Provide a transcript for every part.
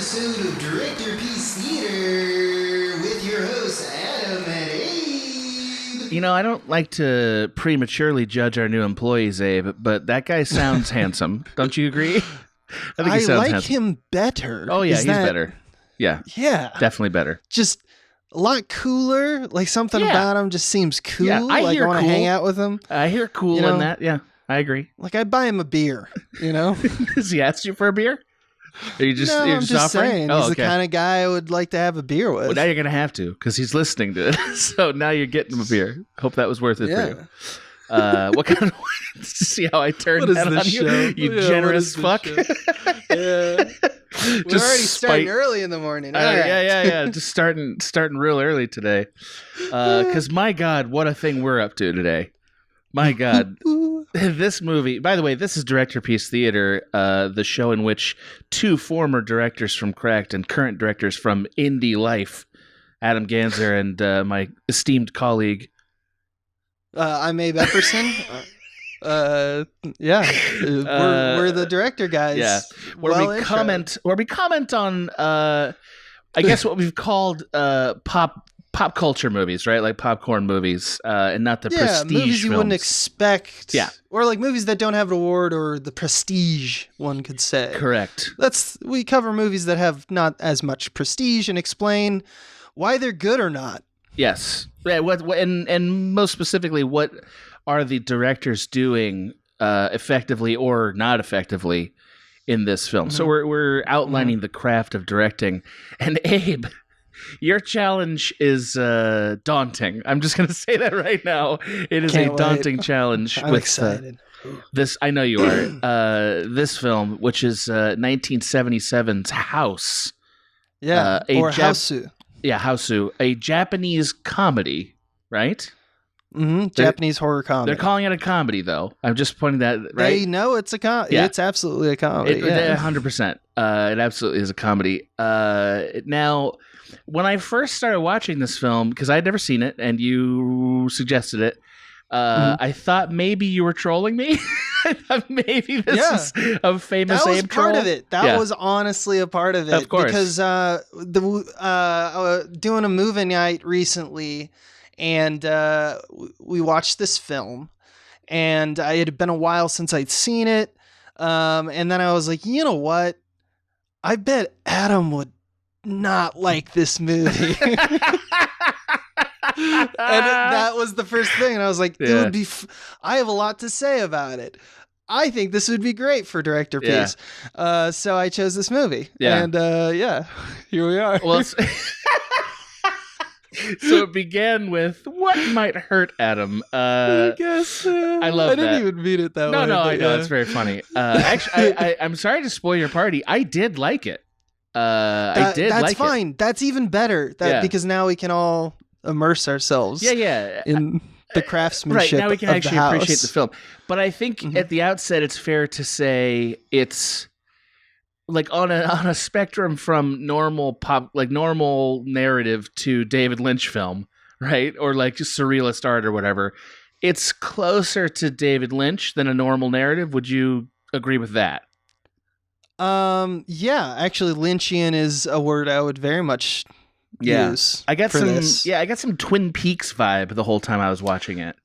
episode of Directorpiece Theater with your hosts Adam and Abe. You know, I don't like to prematurely judge our new employees, Abe, but that guy sounds handsome. Don't you agree? I he sounds like handsome. him better. Oh, yeah, Is he's that- better. Yeah, Yeah. definitely better. Just a lot cooler. Like something Yeah. about him just seems cool. Yeah, I like hear I want to cool. hang out with him. I hear cool You know? in that. Yeah, I agree. Like I'd buy him a beer, you know? Has he asked you for a beer? Are you just, no, you're I'm just offering? saying. Oh, He's the okay. kind of guy I would like to have a beer with. Well, now you're going to have to because he's listening to it. So now you're getting him a beer. Hope that was worth it for you. What kind of... See how I turned What is that on this you? show? You Yeah, generous what is fuck. this Yeah. We're already starting early in the morning. All right. Yeah. Just starting real early today. Because my God, what a thing we're up to today. My God. This movie, by the way, this is Directorpiece Theater, the show in which two former directors from Cracked and current directors from Indie Life, Adam Ganzer and my esteemed colleague. I'm Abe Epperson. Yeah, we're the director guys. Yeah, where we comment on, I guess what we've called pop culture movies, right? Like popcorn movies, and not the prestige movies you films. wouldn't expect. Yeah, or like movies that don't have an award or the prestige, one could say. Correct. We cover movies that have not as much prestige and explain why they're good or not. Yes. Yeah, and most specifically, what are the directors doing effectively or not effectively in this film? Mm-hmm. So we're outlining the craft of directing. And Abe, your challenge is daunting. I'm just going to say that right now. It is Can't a daunting wait. challenge. I'm excited. This, I know you are. This film, which is 1977's House. Yeah, or Hausu. Yeah, Hausu, a Japanese comedy, right? Mm-hmm. Japanese horror comedy. They're calling it a comedy, though. I'm just pointing that right. They know it's a comedy. Yeah. It's absolutely a comedy. 100%. It absolutely is a comedy. Now, when I first started watching this film, because I'd never seen it, and you suggested it, I thought maybe you were trolling me. I thought maybe this is a famous Abe troll. That was part of it. That was honestly a part of it. Of course. Because doing a movie night recently, and we watched this film, and it had been a while since I'd seen it, and then I was like, you know what? I bet Adam would not like this movie. And that was the first thing, and I was like, it would be I have a lot to say about it. I think this would be great for Directorpiece. So I chose this movie. And here we are. Well, so it began with what might hurt Adam. I guess I love I that. didn't even mean it that way. No, I know it's very funny. Actually, I'm sorry to spoil your party. I did like it. I did like it. That's fine. That's even better. Because now we can all immerse ourselves. In the craftsmanship. Right, now we can actually appreciate the film. But I think at the outset, it's fair to say it's like on a spectrum from normal narrative to David Lynch film, right? Or like surrealist art or whatever. It's closer to David Lynch than a normal narrative. Would you agree with that? Yeah, actually Lynchian is a word I would very much use. I got some this. I got some Twin Peaks vibe the whole time I was watching it.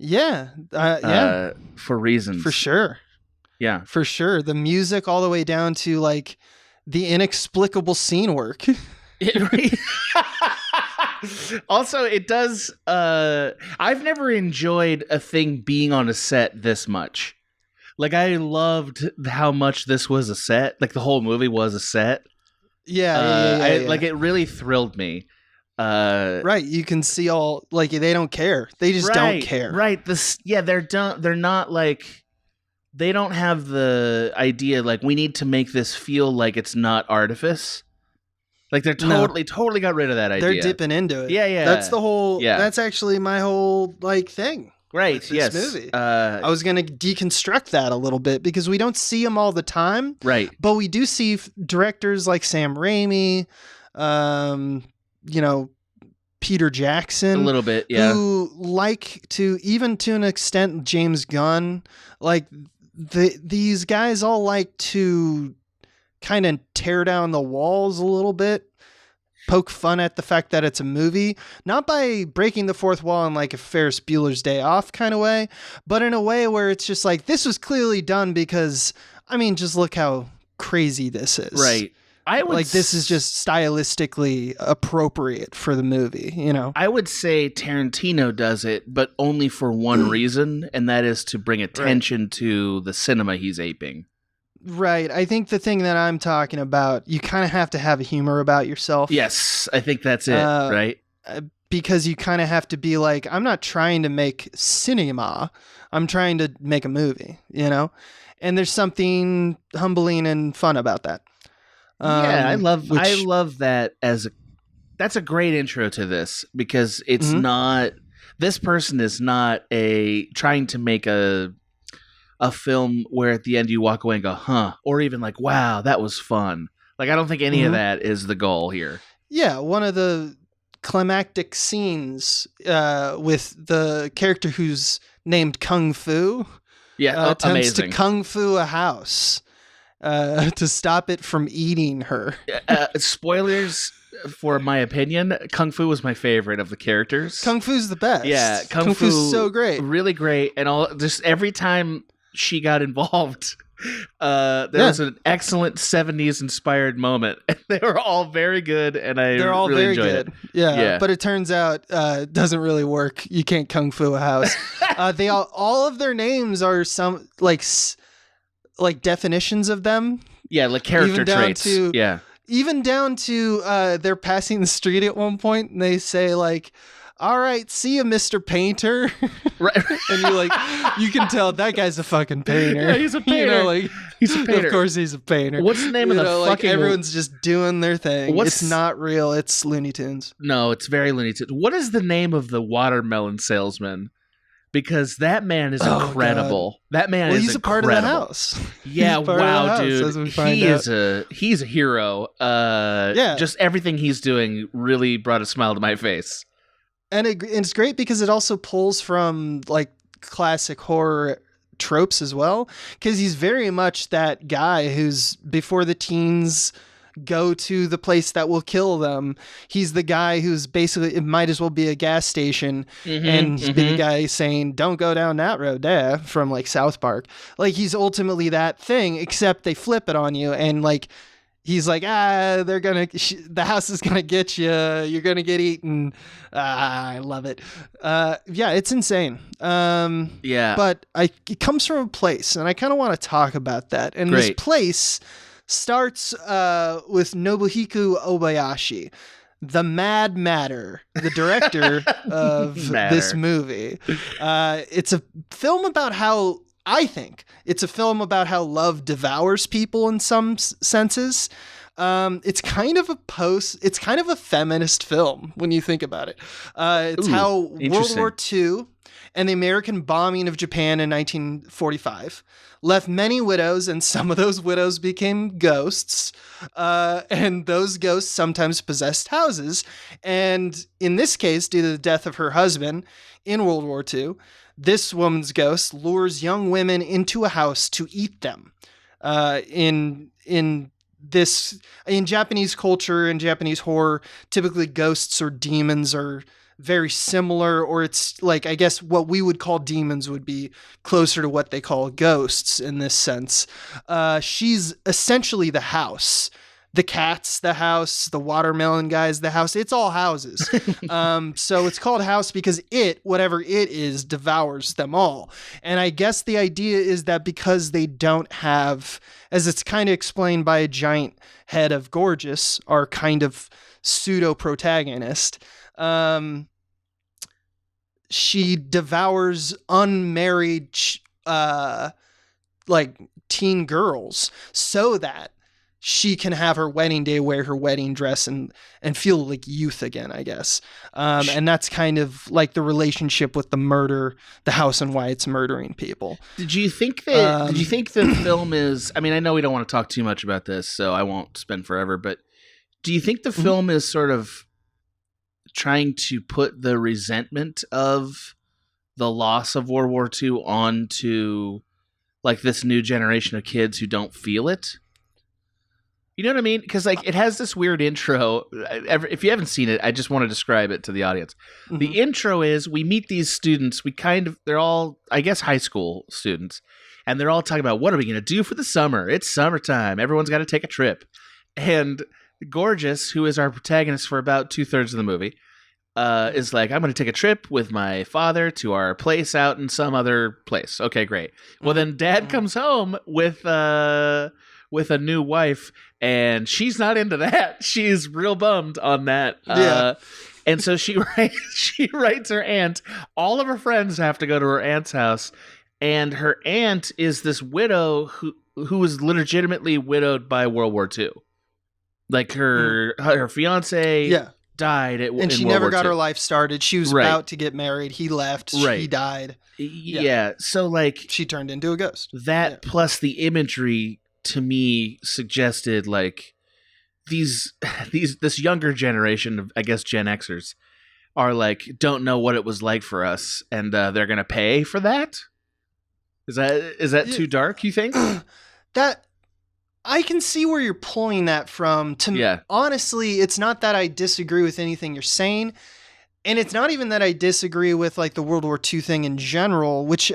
For reasons. For sure. Yeah. For sure. The music all the way down to like the inexplicable scene work. Also, it does I've never enjoyed a thing being on a set this much. Like, I loved how much this was a set. Like, the whole movie was a set. Yeah. Like, it really thrilled me. Right. You can see all, like, they don't care. They just don't care. Right. They're not like, they don't have the idea, like, we need to make this feel like it's not artifice. Like, they're totally got rid of that idea. They're dipping into it. Yeah. That's the whole, that's actually my whole, like, thing. Right. This movie. I was going to deconstruct that a little bit because we don't see them all the time. Right. But we do see directors like Sam Raimi, Peter Jackson. A little bit, yeah. Who like to, even to an extent, James Gunn. Like, these guys all like to kind of tear down the walls a little bit, poke fun at the fact that it's a movie, not by breaking the fourth wall in like a Ferris Bueller's Day Off kind of way, but in a way where it's just like, this was clearly done because, I mean, just look how crazy this is. Right. This is just stylistically appropriate for the movie, you know? I would say Tarantino does it, but only for one reason, and that is to bring attention to the cinema he's aping. Right. I think the thing that I'm talking about, you kind of have to have a humor about yourself. Yes, I think that's it, right? Because you kind of have to be like, I'm not trying to make cinema. I'm trying to make a movie, you know? And there's something humbling and fun about that. I love that that's a great intro to this, because it's not, this person is not trying to make a film where at the end you walk away and go, huh, or even like, wow, that was fun. Like, I don't think any of that is the goal here. Yeah, one of the climactic scenes with the character who's named Kung Fu attempts amazing. to Kung Fu a house to stop it from eating her. Spoilers for my opinion, Kung Fu was my favorite of the characters. Kung Fu's the best. Yeah, Kung Fu's so great. Really great. And just every time she got involved, there was an excellent 70s inspired moment. They were all very good, and they're all really very good. Yeah, but it turns out it doesn't really work. You can't Kung Fu a house. They all of their names are some like definitions of them. Yeah, like character traits. Even down to they're passing the street at one point and they say like, all right, see you, Mr. Painter. Right. And you can tell that guy's a fucking painter. Yeah, he's a painter. He's a painter. Of course he's a painter. What's the name of the fucking... everyone's just doing their thing. It's not real. It's Looney Tunes. No, it's very Looney Tunes. What is the name of the watermelon salesman? Because that man is incredible. God. That man is he's incredible. A part of the house. Yeah, wow, dude. He's a hero. Just everything he's doing really brought a smile to my face. And it's great because it also pulls from like classic horror tropes as well, because he's very much that guy who's before the teens go to the place that will kill them. He's the guy who's basically, it might as well be a gas station, and he's the guy saying, don't go down that road there, from like South Park. Like, he's ultimately that thing, except they flip it on you, and like, he's like, the house is gonna get you, you're gonna get eaten. I love it. It's insane. But it comes from a place, and I kind of want to talk about that. And this place starts with Nobuhiko Obayashi, the Mad Matter, the director of this movie. It's a film about how, I think, it's a film about how love devours people in some senses. It's kind of a feminist film when you think about it. It's how World War II and the American bombing of Japan in 1945 left many widows, and some of those widows became ghosts. And those ghosts sometimes possessed houses. And in this case, due to the death of her husband in World War II, this woman's ghost lures young women into a house to eat them. In Japanese culture and Japanese horror, typically ghosts or demons are very similar, or it's like, I guess what we would call demons would be closer to what they call ghosts in this sense. She's essentially the house. The cats, the house, the watermelon guys, the house. It's all houses. So it's called house because whatever it is, devours them all. And I guess the idea is that because they don't have, as it's kind of explained by a giant head of Gorgeous, our kind of pseudo-protagonist, she devours unmarried teen girls so that she can have her wedding day, wear her wedding dress, and feel like youth again, I guess. And that's kind of like the relationship with the house and why it's murdering people. Did you think the film is, I mean, I know we don't want to talk too much about this, so I won't spend forever, but do you think the film is sort of trying to put the resentment of the loss of World War II onto like this new generation of kids who don't feel it? You know what I mean? Because like it has this weird intro. If you haven't seen it, I just want to describe it to the audience. Mhm. The intro is we meet these students. They're all, I guess, high school students, and they're all talking about what are we going to do for the summer? It's summertime. Everyone's got to take a trip. And Gorgeous, who is our protagonist for about 2/3 of the movie, is like, I'm going to take a trip with my father to our place out in some other place. Okay, great. Well, then Dad comes home with a new wife, and she's not into that. She's real bummed on that. Yeah. And so she writes her aunt. All of her friends have to go to her aunt's house, and her aunt is this widow who was legitimately widowed by World War II. Like her fiance died and she never got her life started. She was about to get married. He left. Right. He died. Yeah. So like she turned into a ghost. That plus the imagery to me suggested like this younger generation of, I guess, Gen Xers are like, don't know what it was like for us, and they're gonna pay for that. Is that too dark, you think? That I can see where you're pulling that from. Honestly, it's not that I disagree with anything you're saying, and it's not even that I disagree with like the World War II thing in general, which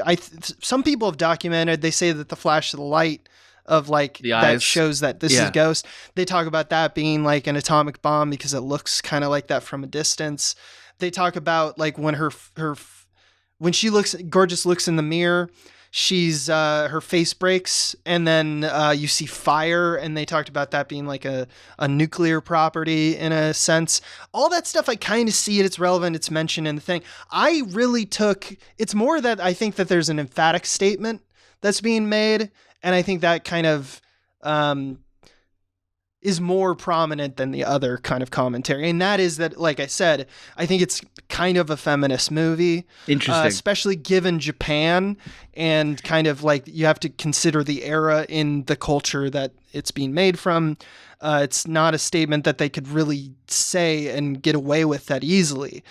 some people have documented. They say that the flash of the light of like that shows that this is Ghost. They talk about that being like an atomic bomb because it looks kind of like that from a distance. They talk about like when Gorgeous looks in the mirror, she's her face breaks, and then you see fire, and they talked about that being like a nuclear property in a sense. All that stuff, I kind of see it. It's relevant. It's mentioned in the thing. I really it's more that I think that there's an emphatic statement that's being made, and I think that kind of is more prominent than the other kind of commentary. And that is that, like I said, I think it's kind of a feminist movie. Interesting. Especially given Japan, and kind of like you have to consider the era in the culture that it's being made from. It's not a statement that they could really say and get away with that easily.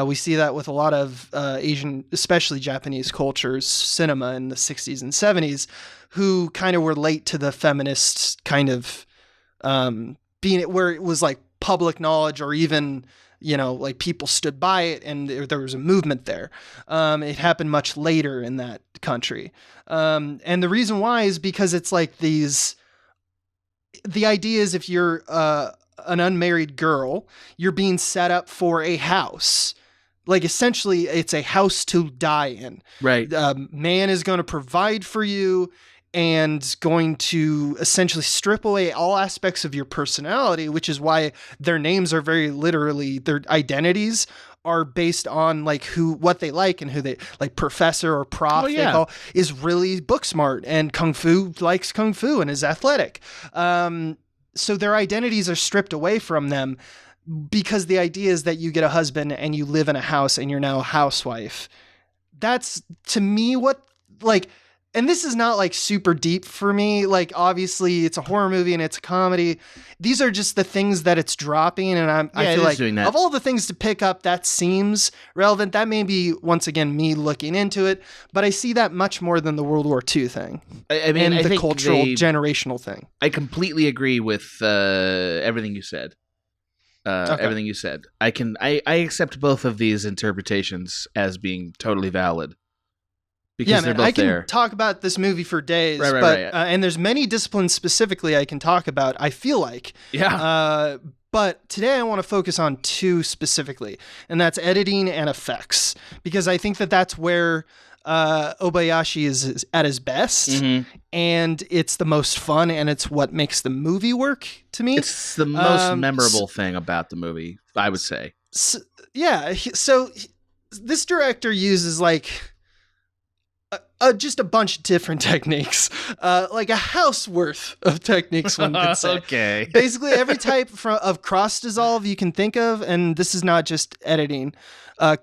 We see that with a lot of Asian, especially Japanese cultures, cinema in the 60s and 70s, who kind of were late to the feminist kind of being it, where it was like public knowledge, or even, like people stood by it, and there was a movement there. It happened much later in that country. And the reason why is because it's like the idea is if you're an unmarried girl, you're being set up for a house. Like essentially it's a house to die in. Right. Man is going to provide for you and going to essentially strip away all aspects of your personality, which is why their names are very literally, their identities are based on like what they like, and who they like. Professor or prof, they call, is really book smart, and kung fu likes kung fu and is athletic. So their identities are stripped away from them, because the idea is that you get a husband and you live in a house and you're now a housewife. That's to me what like. And this is not like super deep for me. Like obviously it's a horror movie and it's a comedy. These are just the things that it's dropping. And I feel like of all the things to pick up, that seems relevant. That may be, once again, me looking into it, but I see that much more than the World War II thing. I mean, and the cultural generational thing. I completely agree with everything you said. Everything you said. I accept both of these interpretations as being totally valid. Because they're both I can there. Talk about this movie for days, right. And there's many disciplines specifically I can talk about, I feel like. Yeah. But today I want to focus on two specifically, and that's editing and effects, because I think that that's where Obayashi is at his best, and it's the most fun, and it's what makes the movie work to me. It's the most memorable thing about the movie, I would say. So this director uses like just a bunch of different techniques, like a house worth of techniques, one could say. Okay. Basically every type of cross dissolve you can think of, and this is not just editing.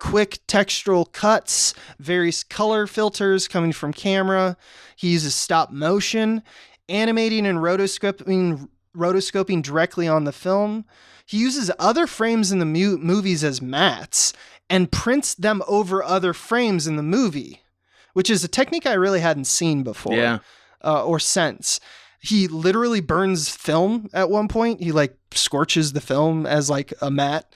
Quick textural cuts, various color filters coming from camera. He uses stop motion, animating and rotoscoping directly on the film. He uses other frames in the movies as mats and prints them over other frames in the movie, which is a technique I really hadn't seen before or since. He literally burns film at one point. He like scorches the film as like a matte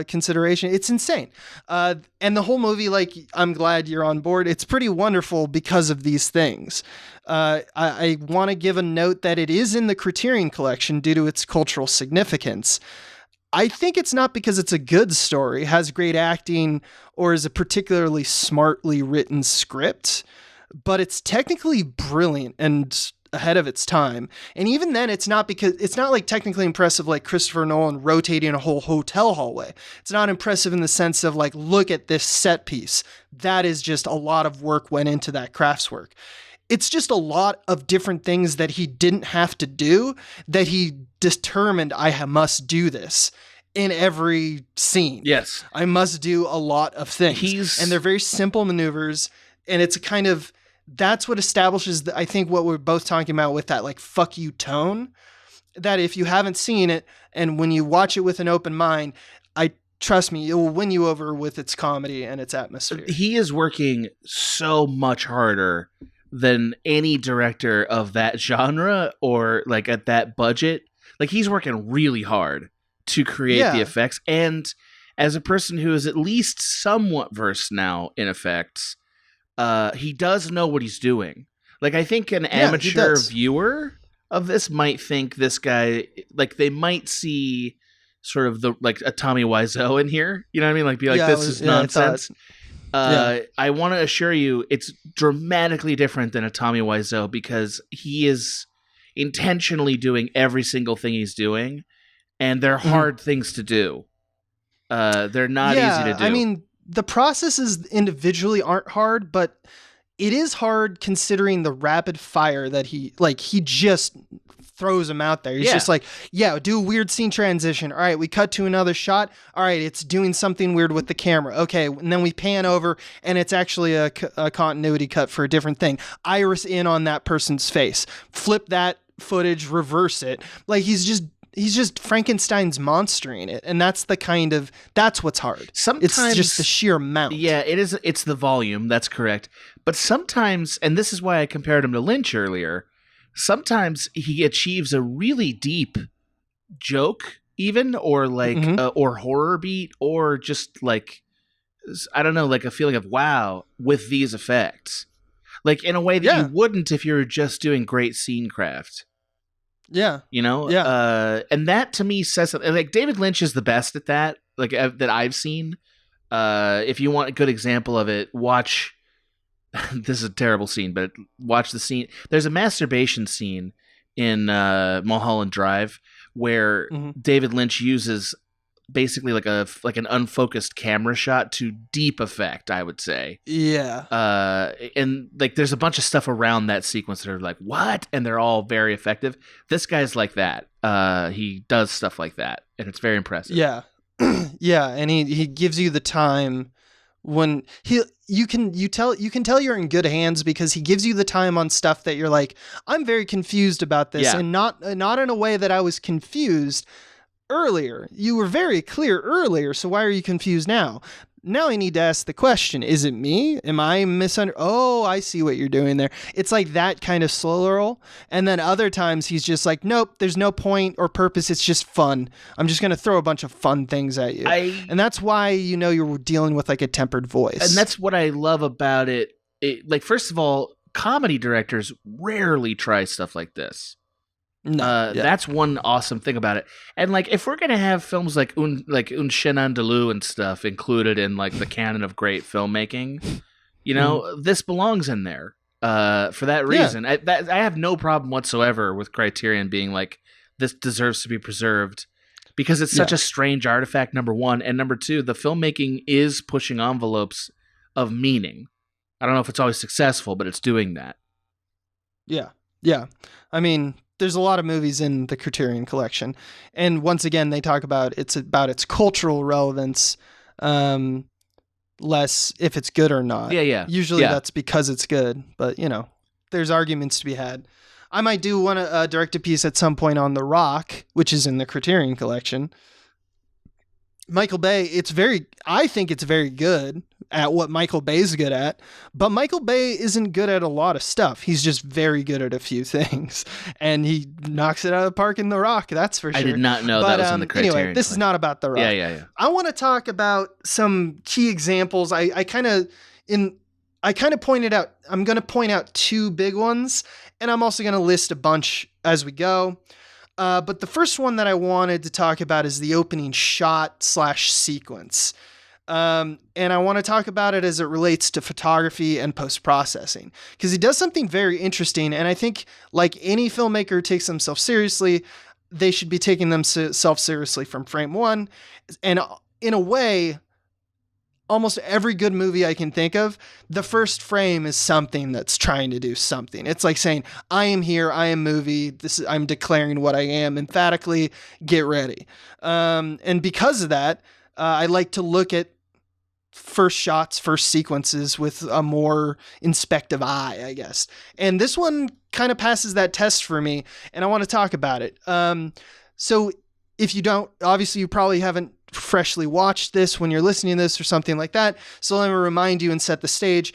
consideration. It's insane. And the whole movie, like, I'm glad you're on board. It's pretty wonderful because of these things. I want to give a note that it is in the Criterion Collection due to its cultural significance. I think it's not because it's a good story, has great acting, or is a particularly smartly written script, but it's technically brilliant and ahead of its time. And even then, it's not like technically impressive like Christopher Nolan rotating a whole hotel hallway. It's not impressive in the sense of like, look at this set piece. That is just a lot of work went into that craftswork. It's just a lot of different things that he didn't have to do, that he determined I must do this in every scene. Yes. I must do a lot of things. And they're very simple maneuvers. And it's a kind of, that's what establishes, I think, what we're both talking about with that like fuck you tone, that if you haven't seen it and when you watch it with an open mind, trust me, it will win you over with its comedy and its atmosphere. He is working so much harder than any director of that genre or like at that budget. Like, he's working really hard to create the effects. And as a person who is at least somewhat versed now in effects, he does know what he's doing. Like, I think an amateur viewer of this might think this guy, like, they might see sort of the like a Tommy Wiseau in here. You know what I mean? Like, be like, this is nonsense. I want to assure you it's dramatically different than a Tommy Wiseau because he is intentionally doing every single thing he's doing, and they're hard things to do. They're not easy to do. I mean, the processes individually aren't hard, but it is hard considering the rapid fire that he just throws them out there. He's just like, do a weird scene transition. All right, we cut to another shot. All right, it's doing something weird with the camera. Okay, and then we pan over, and it's actually a continuity cut for a different thing. Iris in on that person's face. Flip that footage, reverse it. Like, he's just Frankenstein's monstering it, and that's what's hard. Sometimes it's just the sheer amount. Yeah, it is. It's the volume. That's correct. But sometimes, and this is why I compared him to Lynch earlier, sometimes he achieves a really deep joke, even, or like, or horror beat, or just like, I don't know, like a feeling of wow with these effects, like in a way that you wouldn't if you were just doing great scene craft. Yeah, you know, and that to me says something. Like, David Lynch is the best at that. Like, that I've seen. If you want a good example of it, watch. This is a terrible scene, but watch the scene. There's a masturbation scene in Mulholland Drive where David Lynch uses basically like an unfocused camera shot to deep effect, I would say. Yeah. And like, there's a bunch of stuff around that sequence that are like, what? And they're all very effective. This guy's like that. He does stuff like that, and it's very impressive. Yeah. Yeah, and he gives you the time when you can tell you're in good hands because he gives you the time on stuff that you're like, I'm very confused about this, and not in a way that I was confused earlier. You were very clear earlier, so why are you confused now? Now I need to ask the question, is it me? Am I Oh, I see what you're doing there. It's like that kind of slow roll. And then other times he's just like, nope, there's no point or purpose. It's just fun. I'm just going to throw a bunch of fun things at you. And that's why, you're dealing with like a tempered voice. And that's what I love about it. Like, first of all, comedy directors rarely try stuff like this. No, that's one awesome thing about it. And like, if we're gonna have films like Un Chien Andalou and stuff included in like the canon of great filmmaking, this belongs in there for that reason. I have no problem whatsoever with Criterion being like, this deserves to be preserved because it's such a strange artifact, number one, and number two, the filmmaking is pushing envelopes of meaning. I don't know if it's always successful, but it's doing that. Yeah. I mean, there's a lot of movies in the Criterion Collection, and once again, they talk about its cultural relevance, less if it's good or not. Yeah. Usually that's because it's good, but there's arguments to be had. I might do one Directorpiece at some point on The Rock, which is in the Criterion Collection. Michael Bay, I think it's very good, at what Michael Bay's good at, but Michael Bay isn't good at a lot of stuff. He's just very good at a few things, and he knocks it out of the park in The Rock. That's for sure. I did not know that was in the Criterion. Anyway, this is not about The Rock. Yeah. I want to talk about some key examples. I kind of pointed out. I'm going to point out two big ones, and I'm also going to list a bunch as we go. But the first one that I wanted to talk about is the opening shot / sequence. And I want to talk about it as it relates to photography and post-processing, because he does something very interesting. And I think, like any filmmaker who takes themselves seriously, they should be taking themselves seriously from frame one. And in a way, almost every good movie I can think of, the first frame is something that's trying to do something. It's like saying, I am here, I am movie, I'm declaring what I am emphatically, get ready. And because of that, I like to look at first shots, first sequences with a more inspective eye, I guess. And this one kind of passes that test for me, and I want to talk about it. So if you don't, obviously you probably haven't freshly watched this when you're listening to this or something like that. So let me remind you and set the stage.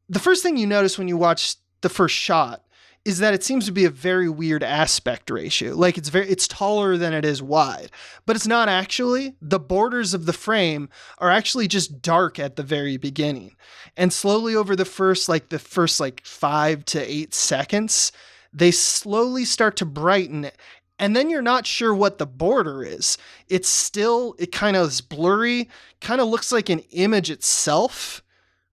The first thing you notice when you watch the first shot is that it seems to be a very weird aspect ratio. Like it's taller than it is wide, but it's not actually. The borders of the frame are actually just dark at the very beginning. And slowly over the first 5 to 8 seconds, they slowly start to brighten. And then you're not sure what the border is. It kind of is blurry, kind of looks like an image itself,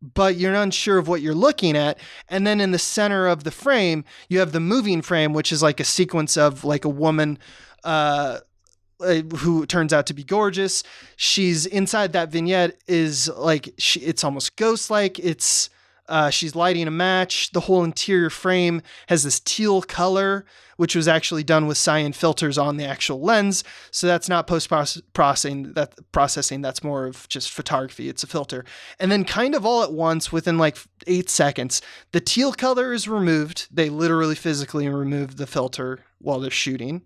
but you're unsure of what you're looking at. And then in the center of the frame, you have the moving frame, which is like a sequence of like a woman who turns out to be gorgeous. She's inside that vignette is like, it's almost ghost-like. She's lighting a match. The whole interior frame has this teal color, which was actually done with cyan filters on the actual lens. So that's not post-processing. That's more of just photography. It's a filter. And then kind of all at once, within like 8 seconds, the teal color is removed. They literally physically remove the filter while they're shooting.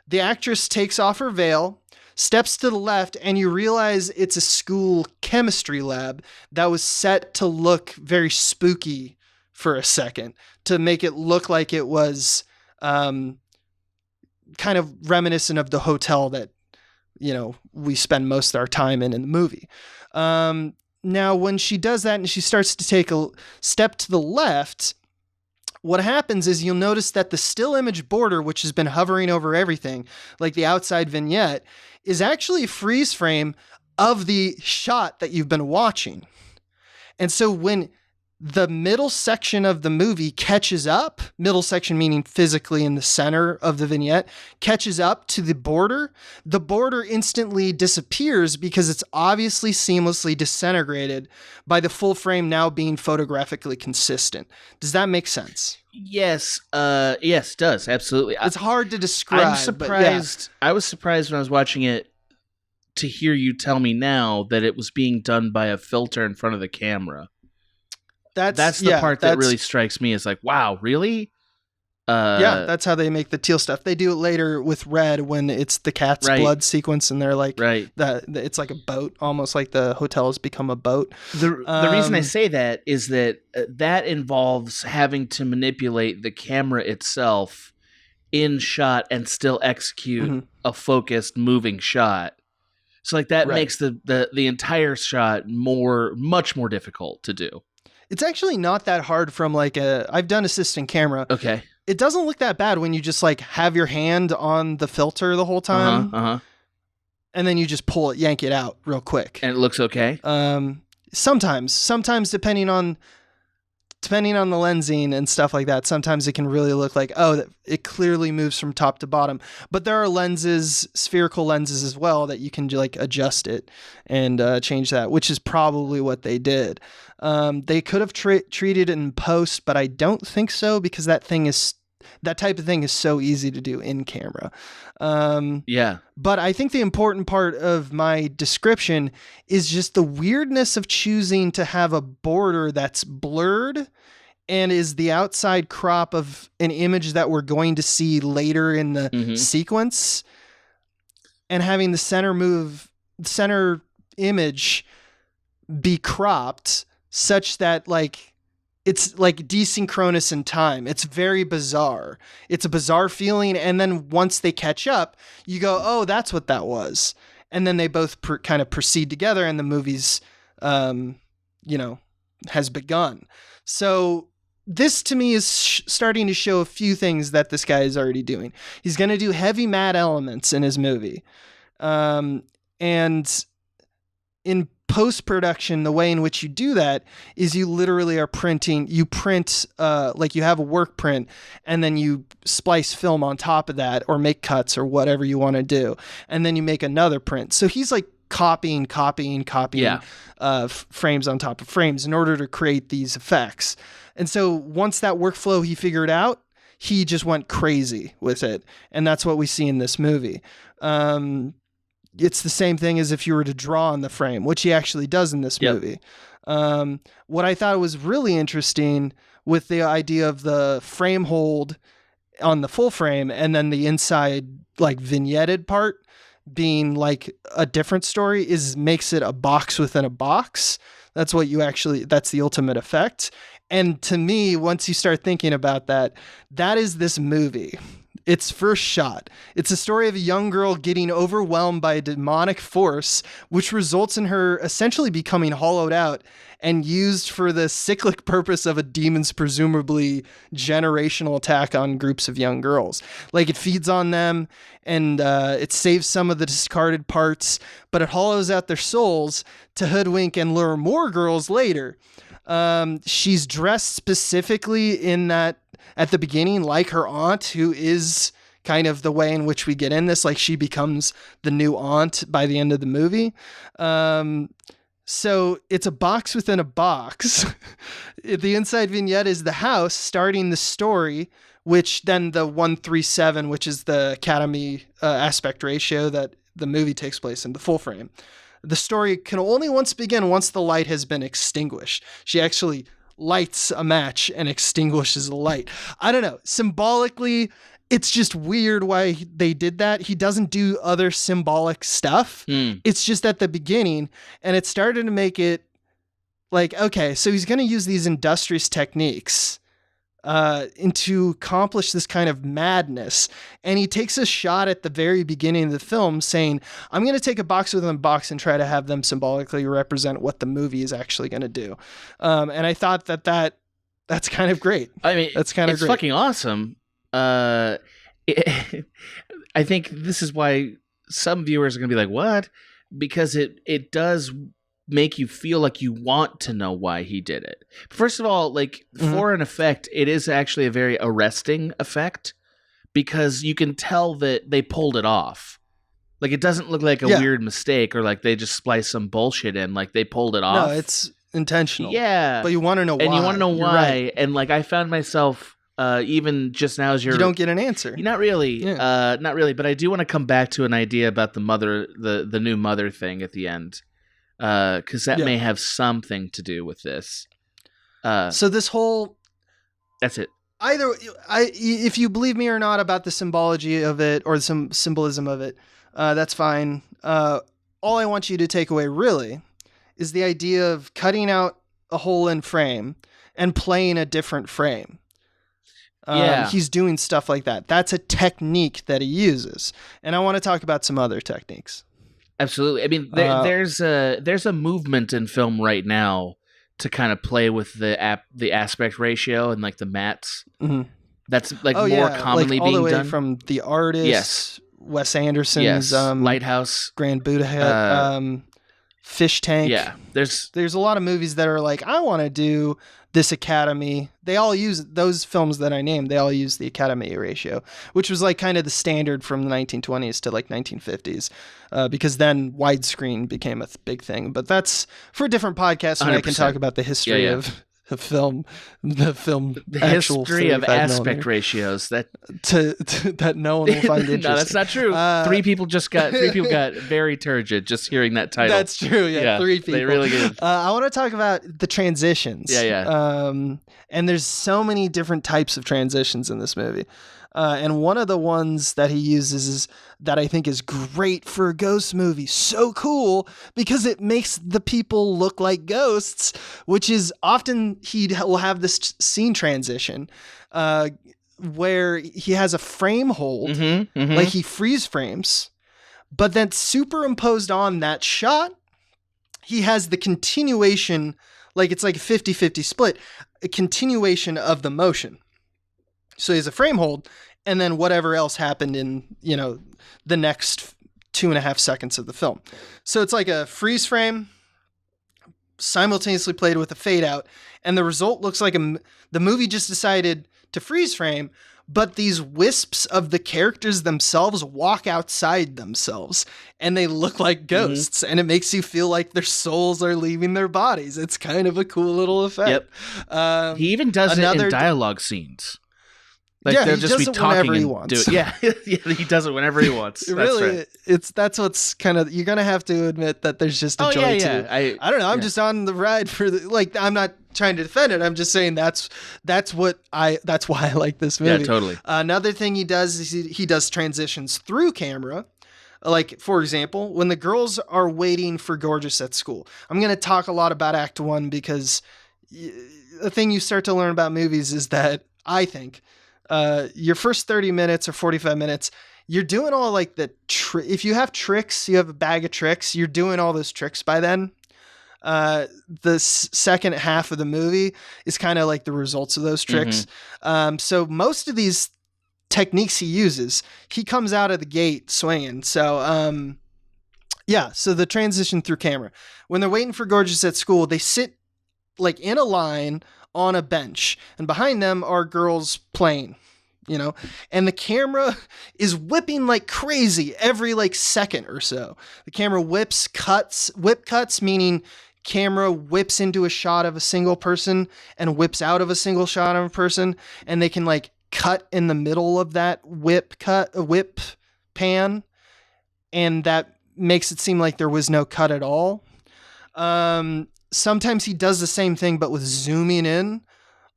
The actress takes off her veil, steps to the left, and you realize it's a school chemistry lab that was set to look very spooky for a second, to make it look like it was kind of reminiscent of the hotel that, we spend most of our time in the movie. Now, when she does that and she starts to take a step to the left, what happens is you'll notice that the still image border, which has been hovering over everything, like the outside vignette, is actually a freeze frame of the shot that you've been watching. And so when the middle section of the movie catches up, middle section meaning physically in the center of the vignette, catches up to the border instantly disappears because it's obviously seamlessly disintegrated by the full frame now being photographically consistent. Does that make sense? Yes, it does. Absolutely. It's hard to describe. I'm surprised. Yeah. I was surprised when I was watching it to hear you tell me now that it was being done by a filter in front of the camera. That's the part that really strikes me as like, wow, really? That's how they make the teal stuff. They do it later with red when it's the cat's blood sequence, and they're like, it's like a boat, almost like the hotel has become a boat. The reason I say that is that that involves having to manipulate the camera itself in shot and still execute a focused moving shot. So like that makes the entire shot much more difficult to do. It's actually not that hard from I've done assistant camera. Okay. It doesn't look that bad when you just have your hand on the filter the whole time. And then you just pull it, yank it out real quick. And it looks okay? Sometimes depending on the lensing and stuff like that, sometimes it can really look like, it clearly moves from top to bottom. But there are spherical lenses as well, that you can adjust it and change that, which is probably what they did. They could have treated it in post, but I don't think so, because that type of thing is so easy to do in camera. But I think the important part of my description is just the weirdness of choosing to have a border that's blurred and is the outside crop of an image that we're going to see later in the sequence, and having the center image be cropped such that like it's like desynchronous in time. It's very bizarre. It's a bizarre feeling. And then once they catch up, you go, oh, that's what that was. And then they both kind of proceed together, and the movie's, has begun. So this to me is starting to show a few things that this guy is already doing. He's going to do heavy mad elements in his movie. And in post-production, the way in which you do that is you literally are printing, you print, like you have a work print, and then you splice film on top of that, or make cuts or whatever you want to do. And then you make another print. So he's like copying frames on top of frames in order to create these effects. And so once that workflow he figured out, he just went crazy with it. And that's what we see in this movie. It's the same thing as if you were to draw on the frame, which he actually does in this movie. What I thought was really interesting with the idea of the frame hold on the full frame and then the inside like vignetted part being like a different story makes it a box within a box. That's the ultimate effect. And to me, once you start thinking about that, that is this movie. Its first shot. It's a story of a young girl getting overwhelmed by a demonic force, which results in her essentially becoming hollowed out and used for the cyclic purpose of a demon's presumably generational attack on groups of young girls. Like it feeds on them and it saves some of the discarded parts, but it hollows out their souls to hoodwink and lure more girls later. She's dressed specifically in that at the beginning, like her aunt, who is kind of the way in which we get in this, like she becomes the new aunt by the end of the movie. So it's a box within a box. The inside vignette is the house starting the story, which then the 1:37, which is the Academy aspect ratio that the movie takes place in, the full frame. The story can only once begin once the light has been extinguished. She actually lights a match and extinguishes the light. I don't know. Symbolically, it's just weird why they did that. He doesn't do other symbolic stuff. It's just at the beginning, and it started to make it like, okay, so he's going to use these industrious techniques to accomplish this kind of madness. And he takes a shot at the very beginning of the film saying, I'm going to take a box within a box and try to have them symbolically represent what the movie is actually going to do. And I thought that's kind of great. I mean, that's kind of it's great. Fucking awesome. I think this is why some viewers are going to be like, what? Because it does make you feel like you want to know why he did it. First of all, like for an effect, it is actually a very arresting effect because you can tell that they pulled it off. Like it doesn't look like a weird mistake or like they just spliced some bullshit in. Like they pulled it off. No, it's intentional. Yeah. But you want to know why. And you want to know You're why. right. And like I found myself even just now as you don't get an answer. Not really. Not really. But I do want to come back to an idea about the new mother thing at the end. Because that may have something to do with this. So this whole... That's it. If you believe me or not about the symbology of it or some symbolism of it, that's fine. All I want you to take away really is the idea of cutting out a hole in frame and playing a different frame. He's doing stuff like that. That's a technique that he uses. And I want to talk about some other techniques. Absolutely. I mean, there's a movement in film right now to kind of play with the aspect ratio and like the mats. Mm-hmm. That's like more commonly like all being the way done from The Artist, Wes Anderson's Lighthouse, Grand Budapest, Fish Tank. Yeah, there's a lot of movies that are like, I want to do this Academy. They all use those films that I named. They all use the Academy ratio, which was like kind of the standard from the 1920s to like 1950s, because then widescreen became a big thing. But that's for a different podcast, and I can talk about the history of film, the history of aspect ratios that no one will find interesting. No, that's not true. Three people got very turgid just hearing that title. That's true. Yeah, 3 people. They really did. I want to talk about the transitions. Yeah. And there's so many different types of transitions in this movie. And one of the ones that he uses is that I think is great for a ghost movie. So cool because it makes the people look like ghosts, which is often he will have this scene transition where he has a frame hold, like he freeze frames, but then superimposed on that shot, he has the continuation, like it's like a 50-50 split, a continuation of the motion. So he has a frame hold, and then whatever else happened in, the next 2.5 seconds of the film. So it's like a freeze frame simultaneously played with a fade out, and the result looks like the movie just decided to freeze frame, but these wisps of the characters themselves walk outside themselves, and they look like ghosts, and it makes you feel like their souls are leaving their bodies. It's kind of a cool little effect. Yep. He even does it in dialogue scenes. Like yeah, they'll he just does be it talking whenever he and wants. do it. Yeah, he does it whenever he wants. Really, that's what's kind of, you're gonna have to admit that there's just a joy to it. I don't know. I'm just on the ride for I'm not trying to defend it. I'm just saying that's why I like this movie. Yeah, totally. Another thing he does is he does transitions through camera. Like, for example, when the girls are waiting for Gorgeous at school. I'm going to talk a lot about Act 1 because the thing you start to learn about movies is that, I think, your first 30 minutes or 45 minutes, you're doing all like if you have tricks, you have a bag of tricks, you're doing all those tricks by then. The second half of the movie is kind of like the results of those tricks. So most of these techniques he uses, he comes out of the gate swinging. So, so the transition through camera. When they're waiting for Gorgeous at school, they sit like in a line on a bench, and behind them are girls playing, and the camera is whipping like crazy every like second or so. The camera whip cuts, meaning camera whips into a shot of a single person and whips out of a single shot of a person, and they can like cut in the middle of that whip pan, and that makes it seem like there was no cut at all. Sometimes he does the same thing, but with zooming in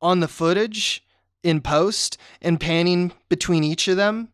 on the footage in post and panning between each of them.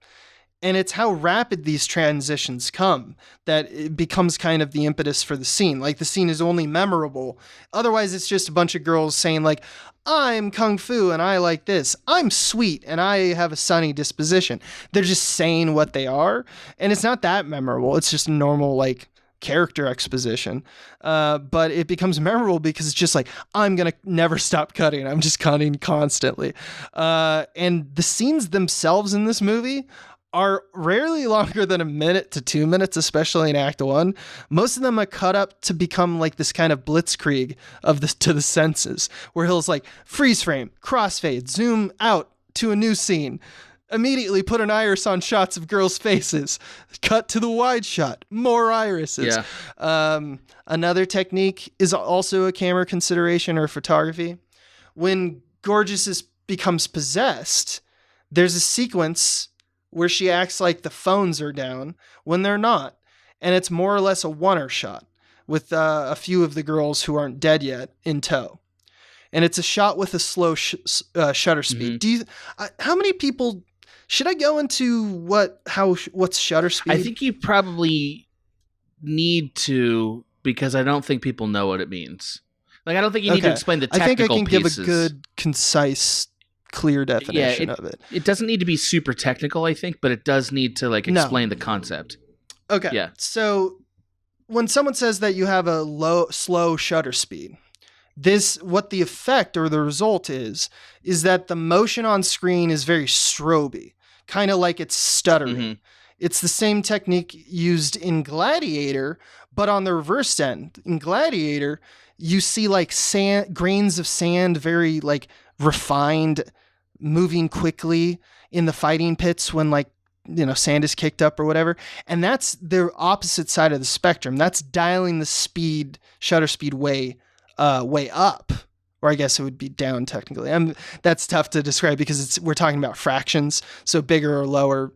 And it's how rapid these transitions come that it becomes kind of the impetus for the scene. Like, the scene is only memorable. Otherwise, it's just a bunch of girls saying like, I'm kung fu and I like this. I'm sweet and I have a sunny disposition. They're just saying what they are. And it's not that memorable. It's just normal, like, character exposition. But it becomes memorable because it's just like, I'm going to never stop cutting. I'm just cutting constantly. And the scenes themselves in this movie are rarely longer than 1 minute to 2 minutes, especially in Act 1. Most of them are cut up to become like this kind of blitzkrieg to the senses, where he'll like freeze frame, crossfade, zoom out to a new scene, immediately put an iris on shots of girls' faces, cut to the wide shot, more irises. Another technique is also a camera consideration or photography. When Gorgeous becomes possessed, there's a sequence where she acts like the phones are down when they're not. And it's more or less a one-er shot with a few of the girls who aren't dead yet in tow. And it's a shot with a slow shutter speed. How many people... Should I go into what's shutter speed? I think you probably need to, because I don't think people know what it means. Like, I don't think you need to explain the technical pieces. I think I can give a good, concise, clear definition of it. It doesn't need to be super technical, I think, but it does need to explain the concept. Okay. Yeah. So when someone says that you have a slow shutter speed, what the effect or the result is that the motion on screen is very stroby, kind of like it's stuttering. It's the same technique used in Gladiator, but on the reverse end. In Gladiator, you see like grains of sand, very like refined, moving quickly in the fighting pits when sand is kicked up or whatever. And that's the opposite side of the spectrum. That's dialing the shutter speed way up or I guess it would be down technically. That's tough to describe because we're talking about fractions. So bigger or lower,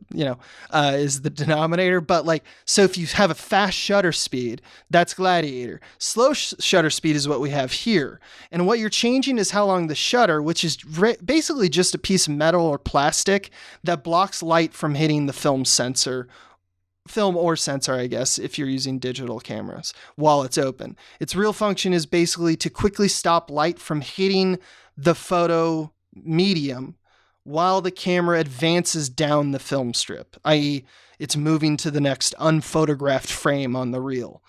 is the denominator. But like, so if you have a fast shutter speed, that's Gladiator. Slow shutter speed is what we have here. And what you're changing is how long the shutter, which is basically just a piece of metal or plastic that blocks light from hitting the film or sensor, I guess, if you're using digital cameras while it's open. Its real function is basically to quickly stop light from hitting the photo medium while the camera advances down the film strip, i.e. it's moving to the next unphotographed frame on the reel.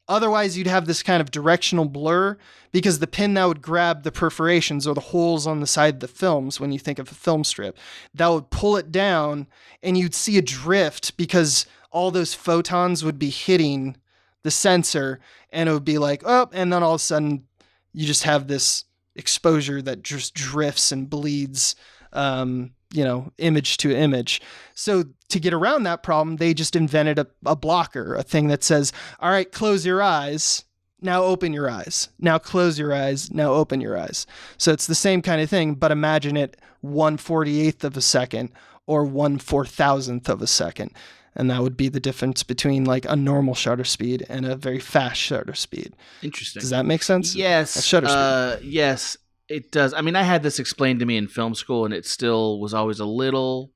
Otherwise, you'd have this kind of directional blur because the pin that would grab the perforations or the holes on the side of the films, when you think of a film strip, that would pull it down and you'd see a drift because all those photons would be hitting the sensor and it would be like, oh, and then all of a sudden you just have this exposure that just drifts and bleeds, image to image. So to get around that problem, they just invented a blocker, a thing that says, all right, close your eyes. Now open your eyes. Now close your eyes. Now open your eyes. So it's the same kind of thing, but imagine it 1/48th of a second or 1/4000th of a second. And that would be the difference between like a normal shutter speed and a very fast shutter speed. Interesting. Does that make sense? Yes. Shutter speed. Yes, it does. I mean, I had this explained to me in film school, and it still was always a little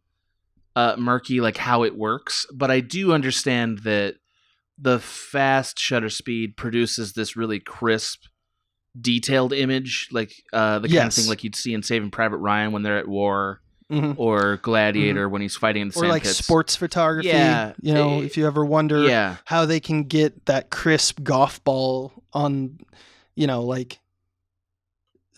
murky, like how it works. But I do understand that the fast shutter speed produces this really crisp, detailed image, like the kind of thing like you'd see in Saving Private Ryan when they're at war. Mm-hmm. Or Gladiator when he's fighting in the sand like pits. Sports photography. Yeah, if you ever wonder how they can get that crisp golf ball on, like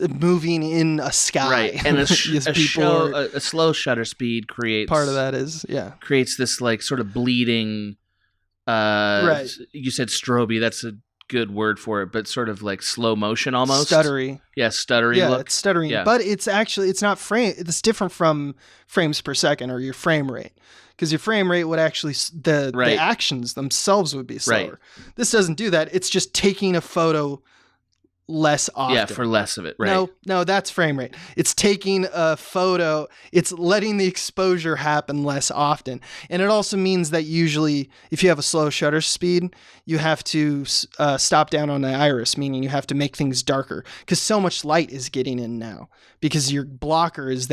moving in a sky. Right, and a slow shutter speed creates part of that creates this like sort of bleeding. Right, you said strobe. That's a good word for it, but sort of like slow motion almost. Stuttery. Yeah, stuttery look. It's stuttering. Yeah. But it's not frame. It's different from frames per second or your frame rate. Because your frame rate would actually, the actions themselves would be slower. Right. This doesn't do that. It's just taking a photo less often. Yeah, for less of it, right? No, that's frame rate. It's taking a photo, it's letting the exposure happen less often. And it also means that usually if you have a slow shutter speed, you have to stop down on the iris, meaning you have to make things darker because so much light is getting in now because your blocker is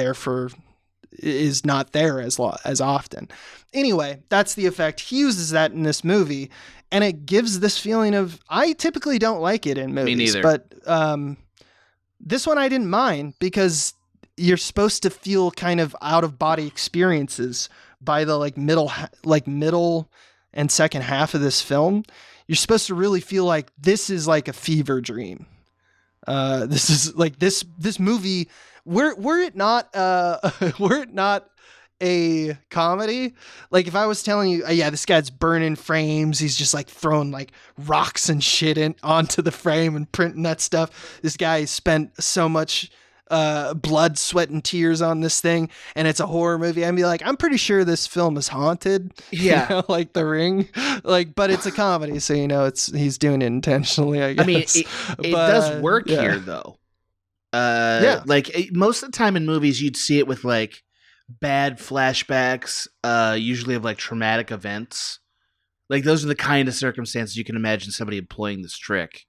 not there as often. Anyway, that's the effect. He uses that in this movie, and it gives this feeling of, I typically don't like it in movies. Me neither. But this one I didn't mind because you're supposed to feel kind of out of body experiences by the middle and second half of this film. You're supposed to really feel like this is like a fever dream. This is like this movie. Were it not a comedy, like if I was telling you, this guy's burning frames, he's just like throwing like rocks and shit onto the frame and printing that stuff. This guy spent so much blood, sweat, and tears on this thing, and it's a horror movie. I'd be like, I'm pretty sure this film is haunted. Yeah, like The Ring, but it's a comedy, so he's doing it intentionally. I guess. I mean, it does work here though. Most of the time in movies, you'd see it with like bad flashbacks, usually of like traumatic events. Like those are the kind of circumstances you can imagine somebody employing this trick.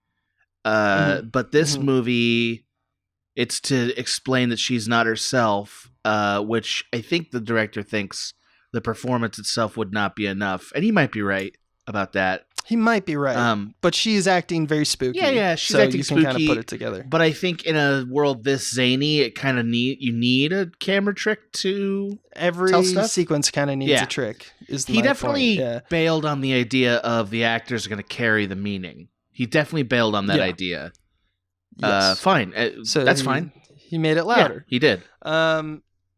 But this movie, it's to explain that she's not herself, which I think the director thinks the performance itself would not be enough. And he might be right about that. He might be right, but she's acting very spooky. Yeah, she's acting spooky. You can kind of put it together. But I think in a world this zany, it kind of you need a camera trick to every tell stuff. Sequence kind of needs a trick. He definitely bailed on the idea of the actors are going to carry the meaning. He definitely bailed on that idea. Yes. Fine, so that's fine. He made it louder. Yeah, he did.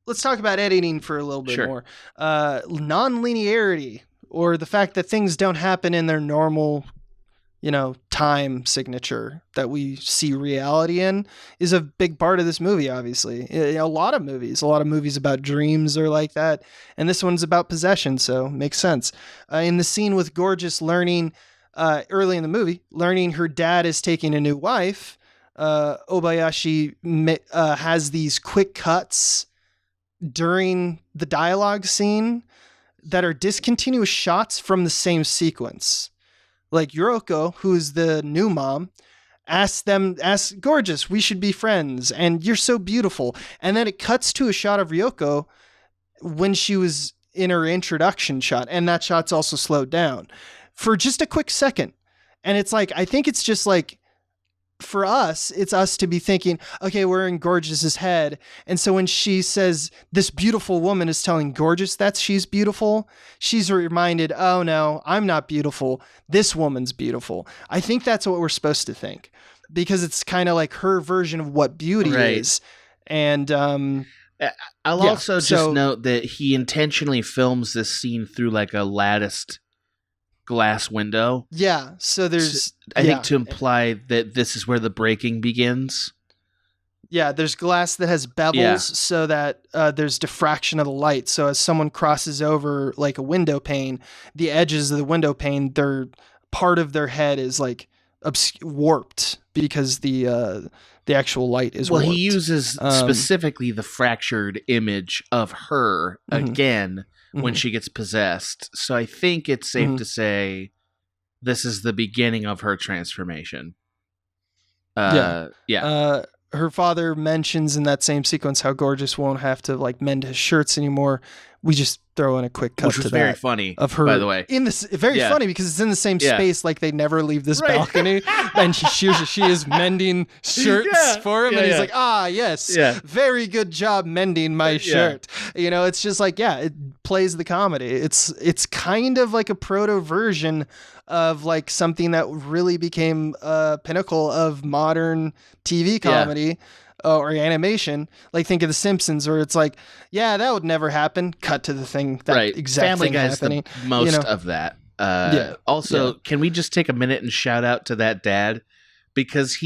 Let's talk about editing for a little bit more. Non-linearity. Or the fact that things don't happen in their normal, time signature that we see reality in is a big part of this movie, obviously. A lot of movies about dreams are like that. And this one's about possession, so makes sense. In the scene with Gorgeous learning, early in the movie, learning her dad is taking a new wife, Obayashi has these quick cuts during the dialogue scene that are discontinuous shots from the same sequence. Like Yoroko, who's the new mom, asks Gorgeous, we should be friends, and you're so beautiful. And then it cuts to a shot of Ryoko when she was in her introduction shot, and that shot's also slowed down for just a quick second. And it's like, I think it's just like, for us, it's us to be thinking, okay, we're in Gorgeous's head. And so when she says this beautiful woman is telling Gorgeous that she's beautiful, she's reminded, oh no, I'm not beautiful. This woman's beautiful. I think that's what we're supposed to think, because it's kind of like her version of what beauty is. And I'll also just note that he intentionally films this scene through like a latticed glass window. Yeah, so there's... I think to imply that this is where the breaking begins. Yeah, there's glass that has bevels so that there's diffraction of the light. So as someone crosses over like a window pane, the edges of the window pane, part of their head is like warped because the actual light is warped. Well, he uses specifically the fractured image of her again when she gets possessed. So I think it's safe to say this is the beginning of her transformation. Her father mentions in that same sequence how Gorgeous won't have to like mend his shirts anymore. We just throw in a quick cut which was to very that funny of her, by the way. In this funny because it's in the same space, like they never leave this balcony, and she is mending shirts for him, and he's like, yes, very good job mending my shirt. You know, it's just like, it plays the comedy. It's kind of like a proto version of like something that really became a pinnacle of modern TV comedy. Or animation, like think of The Simpsons, where it's like, that would never happen. Cut to the thing that exact Family thing Guy's happening. The most of that. Also, can we just take a minute and shout out to that dad, because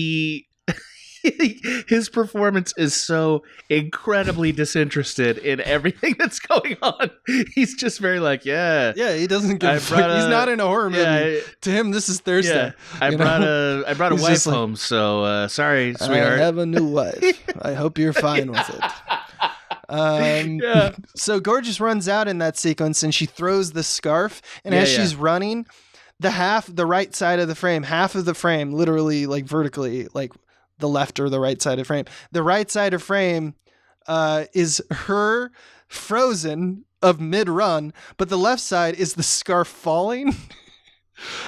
his performance is so incredibly disinterested in everything that's going on. He's just very like, he doesn't give a fuck. He's not in a horror movie. To him, this is Thursday. I brought a wife home, so sorry, sweetheart. I have a new wife. I hope you're fine with it. So Gorgeous runs out in that sequence, and she throws the scarf, and as she's running, the right side of the frame, half of the frame, literally like vertically, like the left or the right side of frame. The right side of frame is her frozen of mid-run, but the left side is the scarf falling.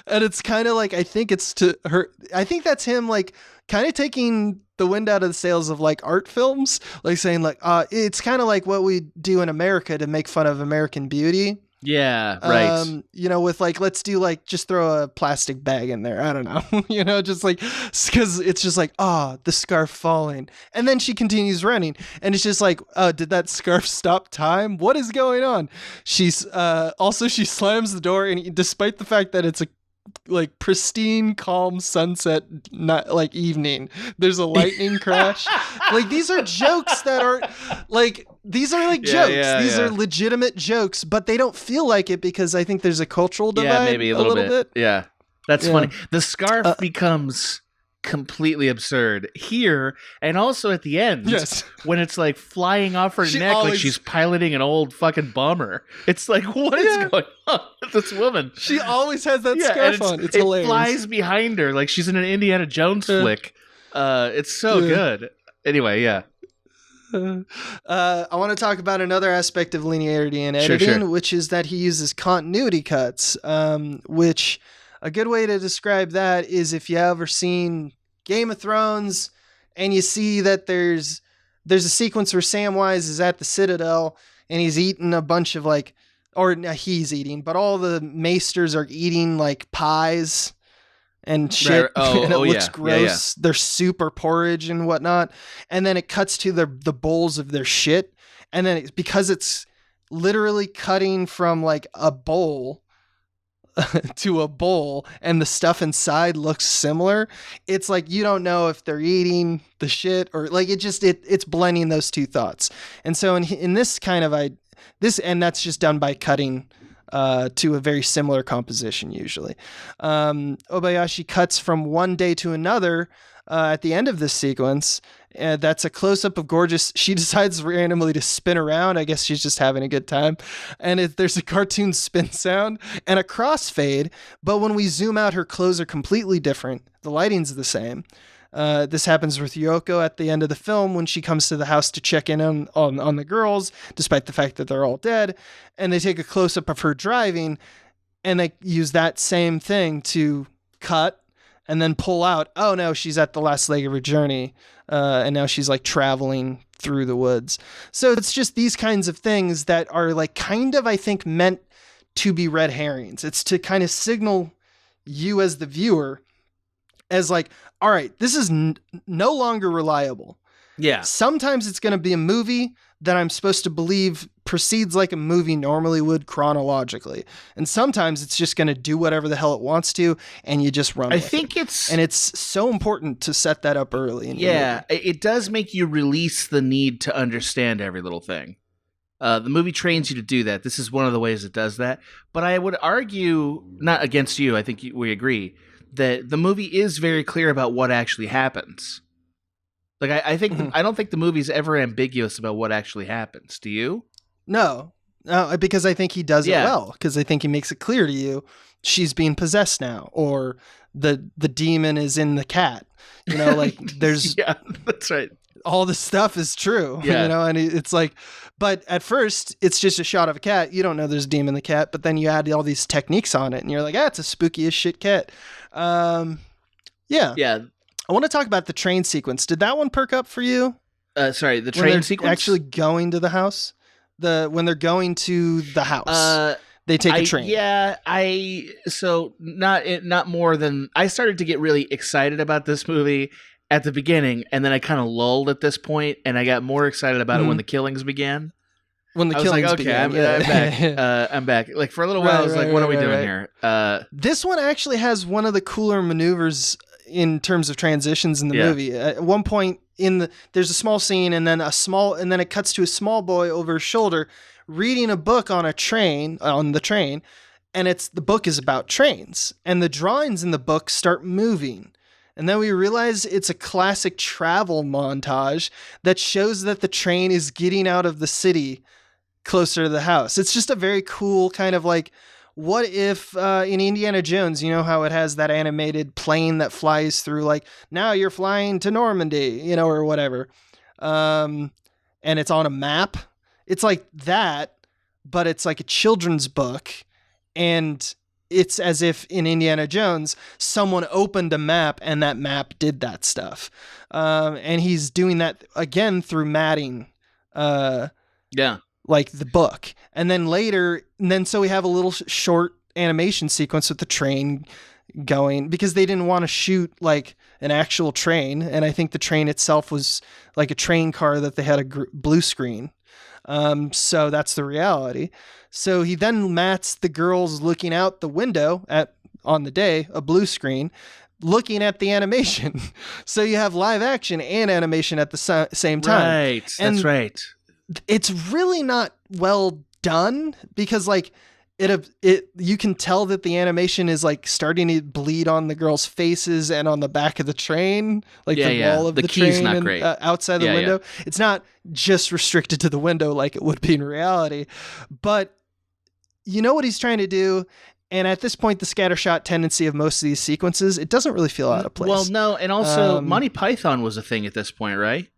And it's kind of like, I think that's him like kind of taking the wind out of the sails of like art films, like saying like, it's kind of like what we do in America to make fun of American beauty. Yeah, right. With like, let's do like, just throw a plastic bag in there. I don't know, just like, because it's just like, the scarf falling. And then she continues running. And it's just like, did that scarf stop time? What is going on? She's she slams the door, and despite the fact that it's a like pristine, calm sunset, not like evening, there's a lightning crash. Like these are jokes that are like, these are like jokes. These are legitimate jokes, but they don't feel like it because I think there's a cultural divide. Maybe a little bit. Yeah. That's funny. The scarf becomes completely absurd here, and also at the end when it's like flying off her neck like she's piloting an old fucking bomber. It's like, what is going on with this woman? She always has that scarf on. It's hilarious. It flies behind her like she's in an Indiana Jones flick. It's so good. Anyway, I want to talk about another aspect of linearity in editing, which is that he uses continuity cuts, which a good way to describe that is if you ever seen Game of Thrones and you see that there's a sequence where Samwise is at the Citadel and he's eating a bunch of like, or he's eating, but all the maesters are eating like pies and shit. And it looks gross. They're super porridge and whatnot. And then it cuts to the bowls of their shit. And then because it's literally cutting from like a bowl to a bowl and the stuff inside looks similar, it's like you don't know if they're eating the shit or like it's blending those two thoughts. And so in this kind of and that's just done by cutting to a very similar composition usually. Obayashi cuts from one day to another at the end of this sequence. That's a close-up of Gorgeous. She decides randomly to spin around. I guess she's just having a good time. And there's a cartoon spin sound and a crossfade. But when we zoom out, her clothes are completely different. The lighting's the same. This happens with Yoko at the end of the film when she comes to the house to check in on the girls, despite the fact that they're all dead. And they take a close-up of her driving, and they use that same thing to cut and then pull out. Oh, no, she's at the last leg of her journey. And now she's like traveling through the woods. So it's just these kinds of things that are like kind of, I think, meant to be red herrings. It's to kind of signal you as the viewer as like, all right, this is no longer reliable. Yeah. Sometimes it's going to be a movie that I'm supposed to believe proceeds like a movie normally would chronologically. And sometimes it's just going to do whatever the hell it wants to, and you just run with it. And it's so important to set that up early. It does make you release the need to understand every little thing. The movie trains you to do that. This is one of the ways it does that. But I would argue, not against you, I think we agree, that the movie is very clear about what actually happens. Like, I think I don't think the movie's ever ambiguous about what actually happens. Do you? No, because I think he does it well. Because I think he makes it clear to you she's being possessed now, or the demon is in the cat. You know, like there's yeah, that's right. All this stuff is true. Yeah. You know, and it's like, but at first it's just a shot of a cat. You don't know there's a demon in the cat, but then you add all these techniques on it, and you're like, it's a spooky as shit cat. Yeah. I want to talk about the train sequence. Did that one perk up for you? Sorry, the train sequence? Actually going to the house? When they're going to the house, they take a train. Yeah, not more than... I started to get really excited about this movie at the beginning, and then I kind of lulled at this point, and I got more excited about it when the killings began. When the killings began. I'm back. I'm back. Like, for a little while, I was like, what are we doing here? This one actually has one of the cooler maneuvers in terms of transitions in the movie. At one point there's a small scene, and then it cuts to a small boy over his shoulder reading a book on the train, and the book is about trains, and the drawings in the book start moving. And then we realize it's a classic travel montage that shows that the train is getting out of the city closer to the house. It's just a very cool kind of like, what if in Indiana Jones, you know how it has that animated plane that flies through, like, now you're flying to Normandy, you know, or whatever. And it's on a map. It's like that, but it's like a children's book. And it's as if in Indiana Jones, someone opened a map and that map did that stuff. And he's doing that again through matting. Like the book. And then later, so we have a little short animation sequence with the train going, because they didn't want to shoot like an actual train. And I think the train itself was like a train car that they had a blue screen. So that's the reality. So he then mats the girls looking out the window on the day, a blue screen, looking at the animation. So you have live action and animation at the same time. Right. That's right. It's really not well done, because like you can tell that the animation is like starting to bleed on the girls' faces and on the back of the train, like the wall of the key's train not and, great. Outside the window. Yeah. It's not just restricted to the window like it would be in reality, but you know what he's trying to do. And at this point, the scattershot tendency of most of these sequences, it doesn't really feel out of place. Well, no, and also Monty Python was a thing at this point, right?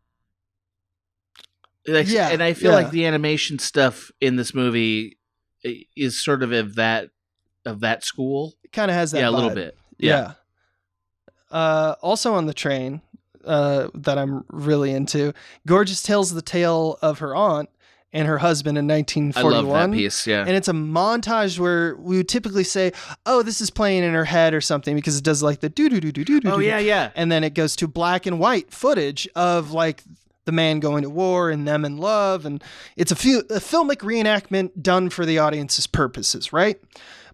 Like, yeah, and I feel like the animation stuff in this movie is sort of that school. It kind of has that vibe. A little bit. Yeah. Also on the train that I'm really into, Gorgeous tells the tale of her aunt and her husband in 1941. I love that piece, yeah. And it's a montage where we would typically say, oh, this is playing in her head or something, because it does like the do-do-do-do-do-do. Oh, yeah. And then it goes to black and white footage of like the man going to war and them in love. And it's a filmic reenactment done for the audience's purposes, right?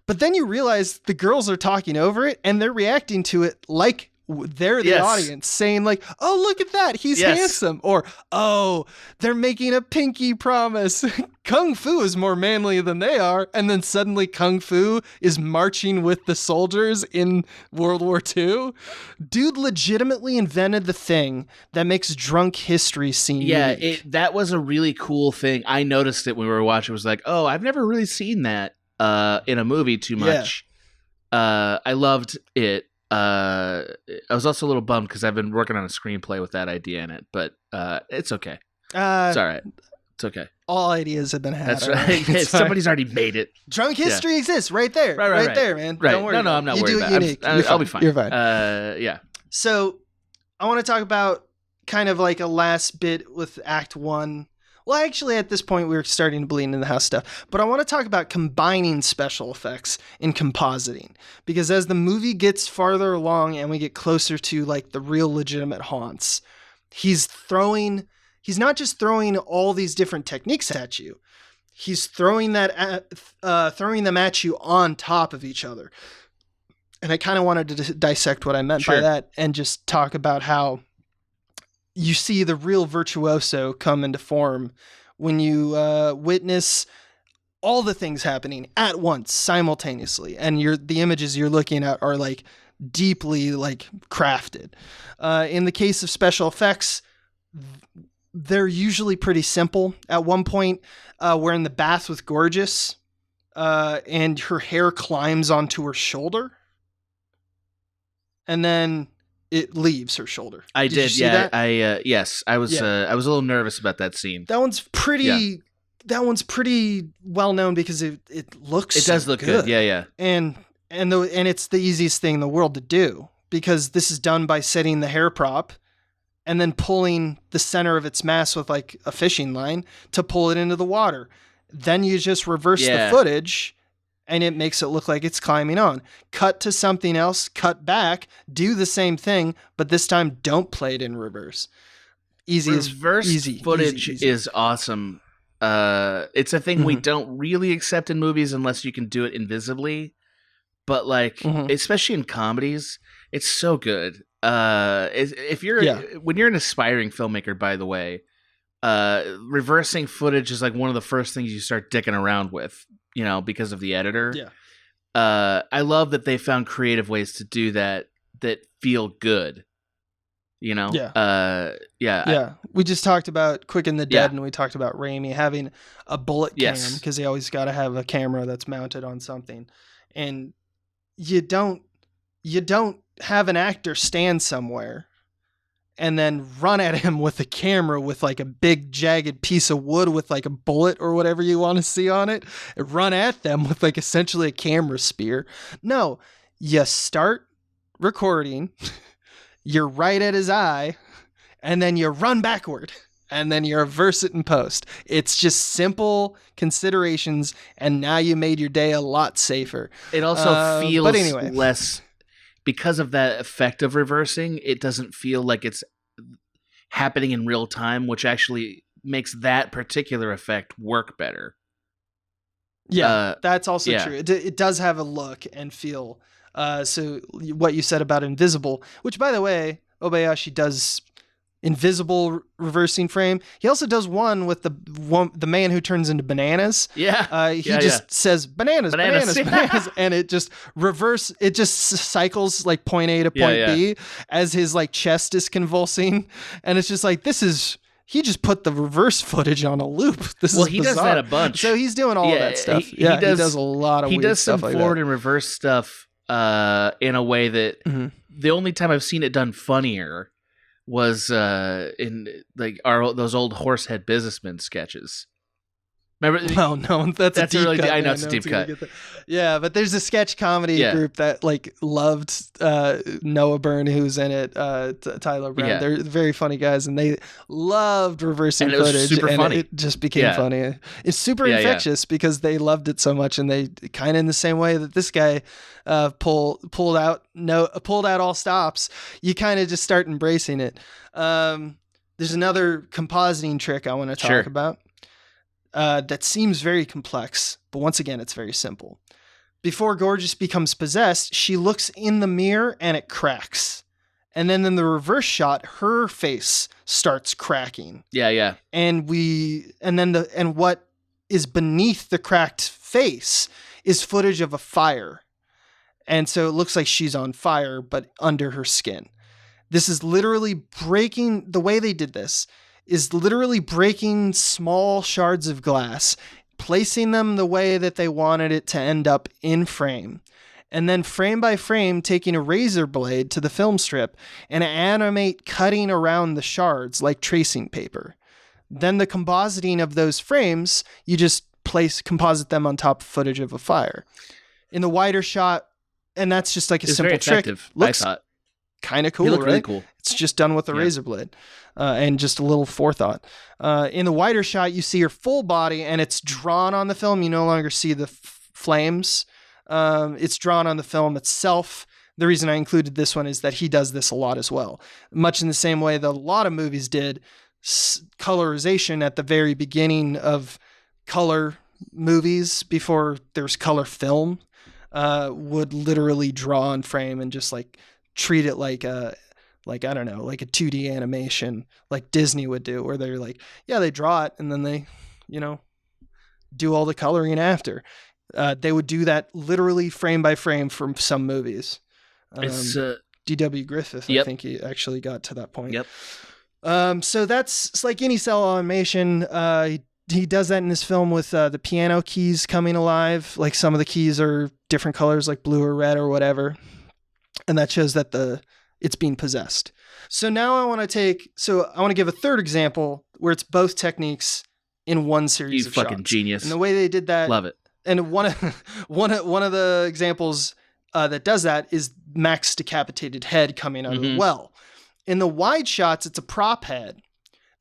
But then you realize the girls are talking over it and they're reacting to it like they're the Yes. audience saying like, oh, look at that, he's Yes. handsome, or oh, they're making a pinky promise. Kung Fu is more manly than they are, and then suddenly Kung Fu is marching with the soldiers in World War II. Dude legitimately invented the thing that makes drunk history seem unique. That was a really cool thing. I noticed it when we were watching. It was like, oh, I've never really seen that in a movie too much. I loved it. I was also a little bummed because I've been working on a screenplay with that idea in it, but it's okay. It's all right. It's okay. All ideas have been had. That's all right. It's Somebody's already made it. Drunk history exists right there. Right. There, man. Right. Don't worry. No, I'm not you worried do about it it. unique. I'll be fine. You're fine. Yeah. So I want to talk about kind of like a last bit with Act 1. Well, actually, at this point, we were starting to bleed into the house stuff. But I want to talk about combining special effects and compositing. Because as the movie gets farther along and we get closer to like the real legitimate haunts, he's not just throwing all these different techniques at you. He's throwing them at you on top of each other. And I kind of wanted to dissect what I meant by that and just talk about how you see the real virtuoso come into form when you witness all the things happening at once, simultaneously, and the images you're looking at are like deeply like crafted. In the case of special effects, they're usually pretty simple. At one point, we're in the bath with Gorgeous, and her hair climbs onto her shoulder, and then it leaves her shoulder. I did. You see that? Yes. I was a little nervous about that scene. That one's pretty. Yeah. That one's pretty well known because it looks. It does look good. Yeah. And it's the easiest thing in the world to do because this is done by setting the hair prop and then pulling the center of its mass with like a fishing line to pull it into the water. Then you just reverse the footage. And it makes it look like it's climbing on. Cut to something else, cut back, do the same thing, but this time don't play it in reverse. Reverse footage is awesome. It's a thing we don't really accept in movies unless you can do it invisibly. But like, especially in comedies, it's so good. If you're when you're an aspiring filmmaker, by the way, reversing footage is like one of the first things you start dicking around with. Because of the editor. Yeah. I love that they found creative ways to do that feel good. Yeah. We just talked about Quick and the Dead, and we talked about Raimi having a bullet cam because they always got to have a camera that's mounted on something. And you don't have an actor stand somewhere and then run at him with a camera with like a big jagged piece of wood with like a bullet or whatever you want to see on it, and run at them with like essentially a camera spear. No, you start recording, you're right at his eye, and then you run backward, and then you reverse it in post. It's just simple considerations, and now you made your day a lot safer. It also feels less... Because of that effect of reversing, it doesn't feel like it's happening in real time, which actually makes that particular effect work better. Yeah, that's also true. It does have a look and feel. So what you said about Invisible, which by the way, Obayashi does invisible reversing frame. He also does one with the man who turns into bananas. He just says bananas, and it just cycles like point A to point B as his like chest is convulsing, and it's just like he just put the reverse footage on a loop. He does that a bunch. So he's doing all that stuff. He does a lot of weird stuff like that. He does some forward and reverse stuff in a way that the only time I've seen it done funnier was in like those old Horsehead Businessmen sketches. Remember? Oh no, that's a deep cut. I know it's a deep cut. Yeah, but there's a sketch comedy group that like loved Noah Byrne, who's in it, Tyler Brown. Yeah. They're very funny guys, and they loved reversing and it was footage. Super funny. It just became funny. It's super infectious because they loved it so much, and they kind of in the same way that this guy pulled out all stops. You kind of just start embracing it. There's another compositing trick I want to talk about. That seems very complex, but once again, it's very simple. Before Gorgeous becomes possessed, she looks in the mirror and it cracks. And then in the reverse shot, her face starts cracking. Yeah. And what is beneath the cracked face is footage of a fire. And so it looks like she's on fire, but under her skin. This is literally breaking, the way they did this is literally breaking small shards of glass, placing them the way that they wanted it to end up in frame, and then frame by frame taking a razor blade to the film strip and animate cutting around the shards like tracing paper. Then the compositing of those frames, you just composite them on top of footage of a fire. In the wider shot, and that's just like a simple trick. Looks kind of cool, right? Really cool. It's just done with a razor blade and just a little forethought. In the wider shot, you see her full body, and it's drawn on the film. You no longer see the flames. It's drawn on the film itself. The reason I included this one is that he does this a lot as well. Much in the same way that a lot of movies did, colorization at the very beginning of color movies, before there's color film, would literally draw on frame and just like treat it like a 2D animation, like Disney would do, where they're like, yeah, they draw it and then they, do all the coloring after. They would do that literally frame by frame from some movies. It's D.W. Griffith, yep. I think he actually got to that point. Yep. So it's like any cell animation. He does that in this film with the piano keys coming alive. Like some of the keys are different colors, like blue or red or whatever. And that shows that it's being possessed. So now I want to give a third example where it's both techniques in one series of shots. You fucking genius. And the way they did that. Love it. And one of the examples that does that is Mac's decapitated head coming out of the well. In the wide shots, it's a prop head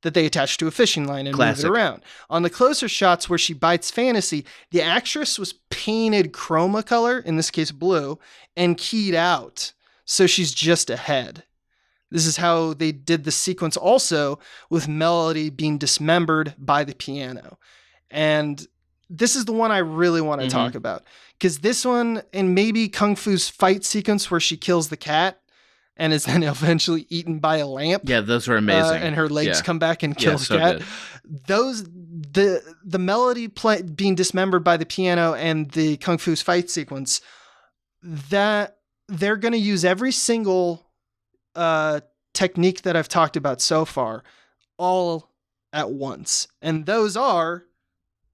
that they attach to a fishing line and move it around. On the closer shots where she bites Fantasy, the actress was painted chroma color, in this case blue, and keyed out. So she's just a head. This is how they did the sequence also with Melody being dismembered by the piano. And this is the one I really want to talk about. Because this one, and maybe Kung Fu's fight sequence where she kills the cat and is then eventually eaten by a lamp. Yeah, those are amazing. And her legs come back and kill the cat. Good. The Melody being dismembered by the piano and the Kung Fu's fight sequence, that they're going to use every single technique that I've talked about so far all at once. And those are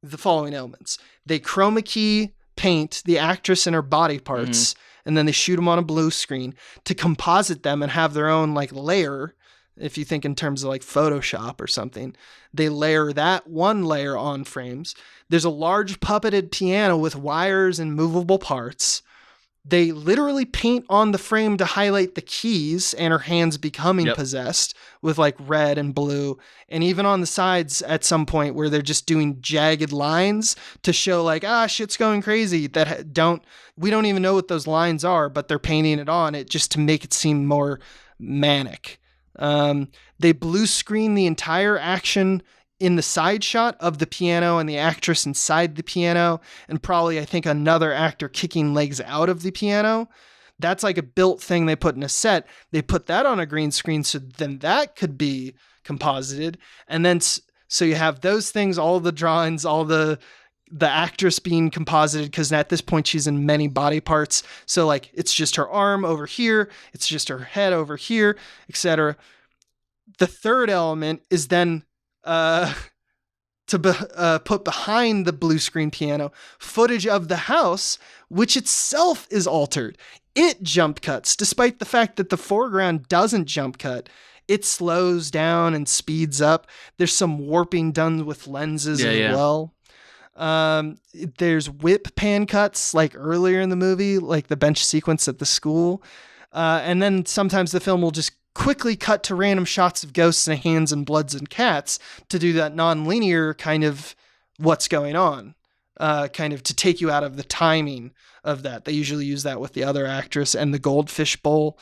the following elements. They chroma key paint the actress and her body parts, and then they shoot them on a blue screen to composite them and have their own like layer. If you think in terms of like Photoshop or something, they layer that one layer on frames. There's a large puppeted piano with wires and movable parts. They literally paint on the frame to highlight the keys and her hands becoming possessed with like red and blue. And even on the sides at some point where they're just doing jagged lines to show like, shit's going crazy. We don't even know what those lines are, but they're painting it on it just to make it seem more manic. They blue screen the entire action in the side shot of the piano and the actress inside the piano, and probably I think another actor kicking legs out of the piano. That's like a built thing they put in a set. They put that on a green screen, so then that could be composited. And then so you have those things, all the drawings, all the actress being composited, because at this point she's in many body parts. So like it's just her arm over here, it's just her head over here, etc. The third element is then to put behind the blue screen piano footage of the house, which itself is altered. It jump cuts, despite the fact that the foreground doesn't jump cut. It slows down and speeds up. There's some warping done with lenses as well. There's whip pan cuts like earlier in the movie, like the bench sequence at the school. And then sometimes the film will just quickly cut to random shots of ghosts and hands and bloods and cats to do that non-linear kind of what's going on, kind of to take you out of the timing of that. They usually use that with the other actress and the goldfish bowl.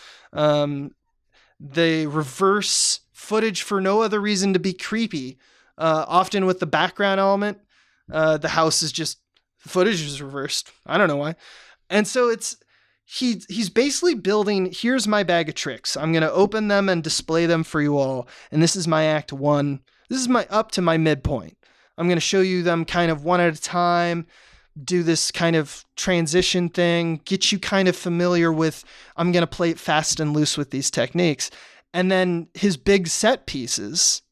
They reverse footage for no other reason to be creepy. Often with the background element, the house is just, footage is reversed. I don't know why. And so he's basically building, here's my bag of tricks. I'm going to open them and display them for you all. And this is my act one. This is my up to my midpoint. I'm going to show you them kind of one at a time, do this kind of transition thing, get you kind of familiar with, I'm going to play it fast and loose with these techniques. And then his big set pieces,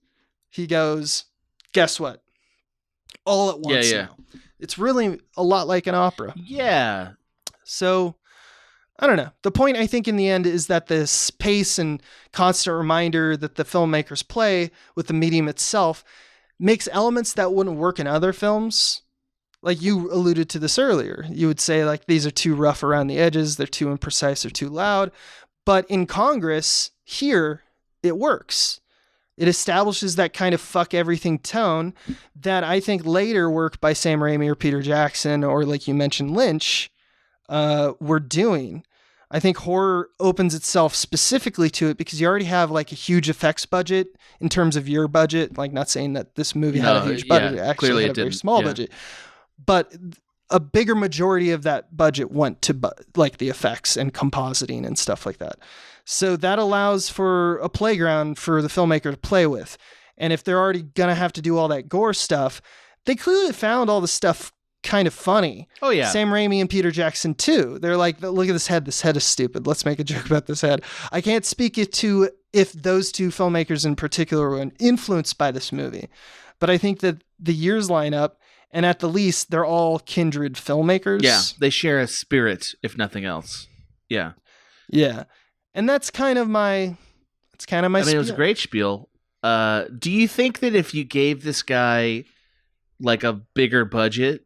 he goes, guess what? All at once now. It's really a lot like an opera. Yeah. So, I don't know. The point, I think, in the end is that this pace and constant reminder that the filmmakers play with the medium itself makes elements that wouldn't work in other films. Like you alluded to this earlier. You would say, like, these are too rough around the edges, they're too imprecise or too loud. But in Congress, here, it works. It establishes that kind of fuck everything tone that I think later work by Sam Raimi or Peter Jackson or, like you mentioned, Lynch, were doing. I think horror opens itself specifically to it because you already have like a huge effects budget in terms of your budget. Like, not saying that this movie had a huge budget. It actually had a very small budget. But a bigger majority of that budget went to like the effects and compositing and stuff like that. So that allows for a playground for the filmmaker to play with. And if they're already going to have to do all that gore stuff, they clearly found all the stuff kind of funny. Oh, yeah. Sam Raimi and Peter Jackson, too. They're like, look at this head. This head is stupid. Let's make a joke about this head. I can't speak it to if those two filmmakers in particular were influenced by this movie. But I think that the years line up, and at the least, they're all kindred filmmakers. Yeah, they share a spirit, if nothing else. Yeah. Yeah. And that's kind of my spiel. It was a great spiel. Do you think that if you gave this guy like a bigger budget,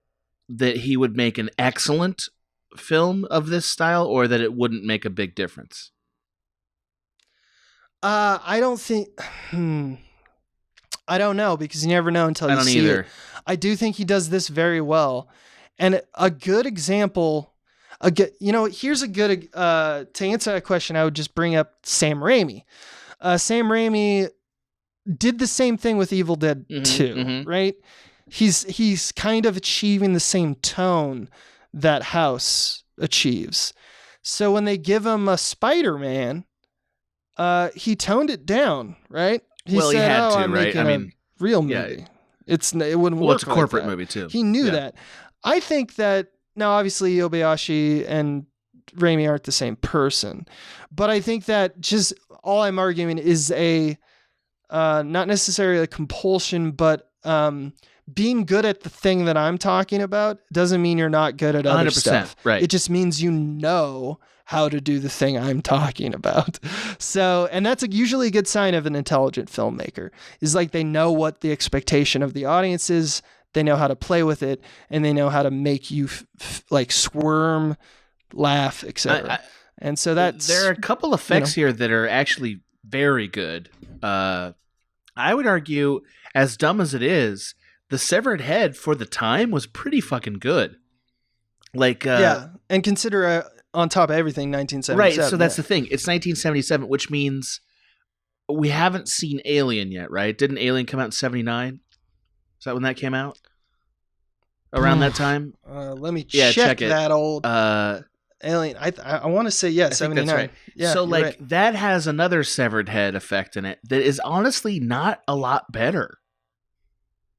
that he would make an excellent film of this style, or that it wouldn't make a big difference? I don't think... I don't know, because you never know until you see it. I do think he does this very well. And a good example... here's a good, to answer that question, I would just bring up Sam Raimi. Sam Raimi did the same thing with Evil Dead 2, right? He's kind of achieving the same tone that House achieves. So when they give him a Spider-Man, he toned it down, right? He said, he had to, right? I mean, real movie. It wouldn't work. Well, it's a corporate movie too. He knew that. I think that. Now, obviously, Obayashi and Raimi aren't the same person, but I think that just all I'm arguing is a not necessarily a compulsion, but being good at the thing that I'm talking about doesn't mean you're not good at other 100%, stuff. Right. It just means you know how to do the thing I'm talking about. So, and that's usually a good sign of an intelligent filmmaker, is like they know what the expectation of the audience is. They know how to play with it, and they know how to make you like squirm, laugh, etc. And so there are a couple effects here that are actually very good. I would argue, as dumb as it is, the severed head for the time was pretty fucking good. Like, and consider on top of everything, 1977. Right. So that's the thing. It's 1977, which means we haven't seen Alien yet, right? Didn't Alien come out in 79? Is that when that came out? Around that time? Let me check that old Alien. I want to say, 79. That's right. Yeah, so, like, right. that has another severed head effect in it that is honestly not a lot better.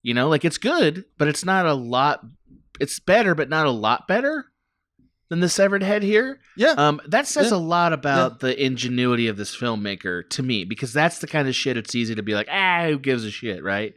You know, like, it's good, but it's not a lot. It's better, but not a lot better than the severed head here. Yeah. That says a lot about the ingenuity of this filmmaker to me, because that's the kind of shit it's easy to be like, who gives a shit, right?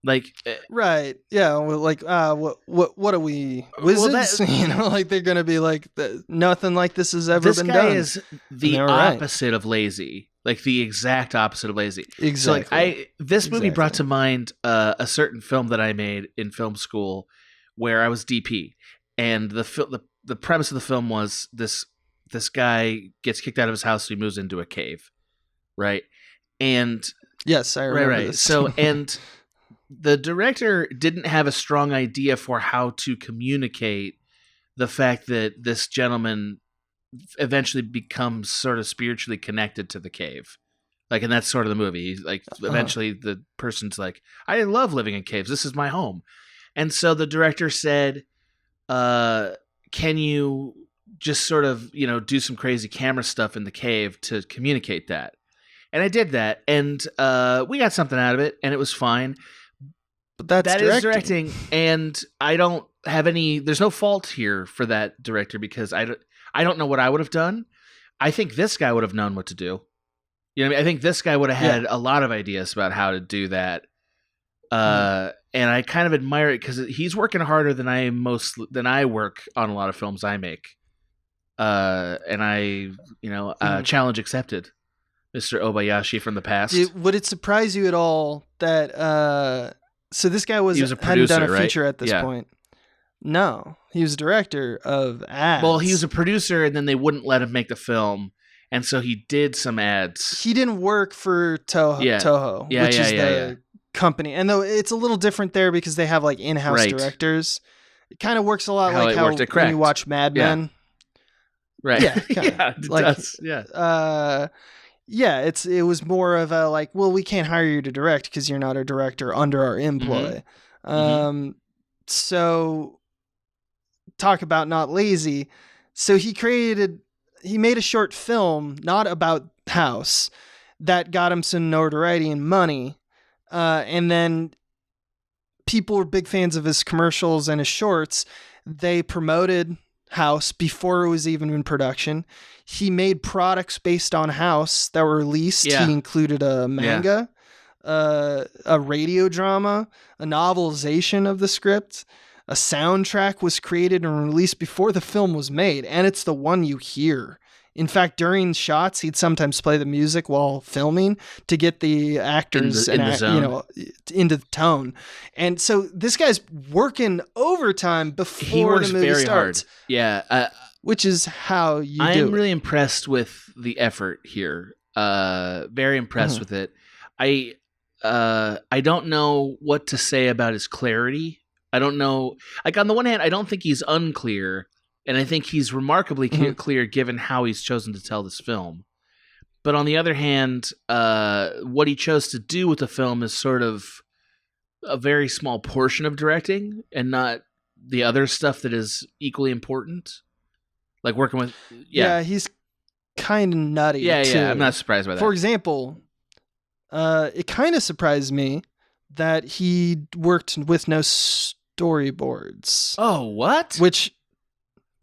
Like, right, yeah, well, like, what are we, wizards? Like, they're gonna be like, nothing like this has ever been done. This guy is the opposite of lazy, like the exact opposite of lazy. Exactly. So, like, this movie brought to mind a certain film that I made in film school, where I was DP, and the premise of the film was this guy gets kicked out of his house, so he moves into a cave, right? And yes, I remember this. So and the director didn't have a strong idea for how to communicate the fact that this gentleman eventually becomes sort of spiritually connected to the cave. Like, and that's sort of the movie. Like, eventually the person's like, I love living in caves. This is my home. And so the director said, can you just sort of, do some crazy camera stuff in the cave to communicate that. And I did that, and we got something out of it, and it was fine. But that is directing, and I don't have any. There's no fault here for that director because I don't know what I would have done. I think this guy would have known what to do. You know what I mean? I think this guy would have had a lot of ideas about how to do that. And I kind of admire it because he's working harder than I work on a lot of films I make. And I, challenge accepted, Mr. Obayashi from the past. Would it surprise you at all that so this guy hadn't done a feature at this point? No, he was a director of ads. Well, he was a producer, and then they wouldn't let him make the film, and so he did some ads. He didn't work for Toho, which is the company. And though it's a little different there because they have like in-house directors. It kind of works a lot like how when you watch Mad Men. Right. Yeah. It does. Yeah. It was more of a like, well, we can't hire you to direct because you're not a director under our employ. So talk about not lazy. So he made a short film, not about House, that got him some notoriety and money. And then people were big fans of his commercials and his shorts. They promoted House before it was even in production. He made products based on House that were released. Yeah. He included a manga, a radio drama, a novelization of the script. A soundtrack was created and released before the film was made, and it's the one you hear. In fact, during shots, he'd sometimes play the music while filming to get the actors into the tone. And so this guy's working overtime before the movie starts. Hard. Yeah, which is how you do it. I'm really impressed with the effort here. Very impressed with it. I don't know what to say about his clarity. I don't know. Like, on the one hand, I don't think he's unclear, and I think he's remarkably clear given how he's chosen to tell this film. But on the other hand, what he chose to do with the film is sort of a very small portion of directing and not the other stuff that is equally important. Like working with... Yeah, he's kind of nutty, too. Yeah, I'm not surprised by that. For example, it kind of surprised me that he worked with no storyboards. Oh, what? Which...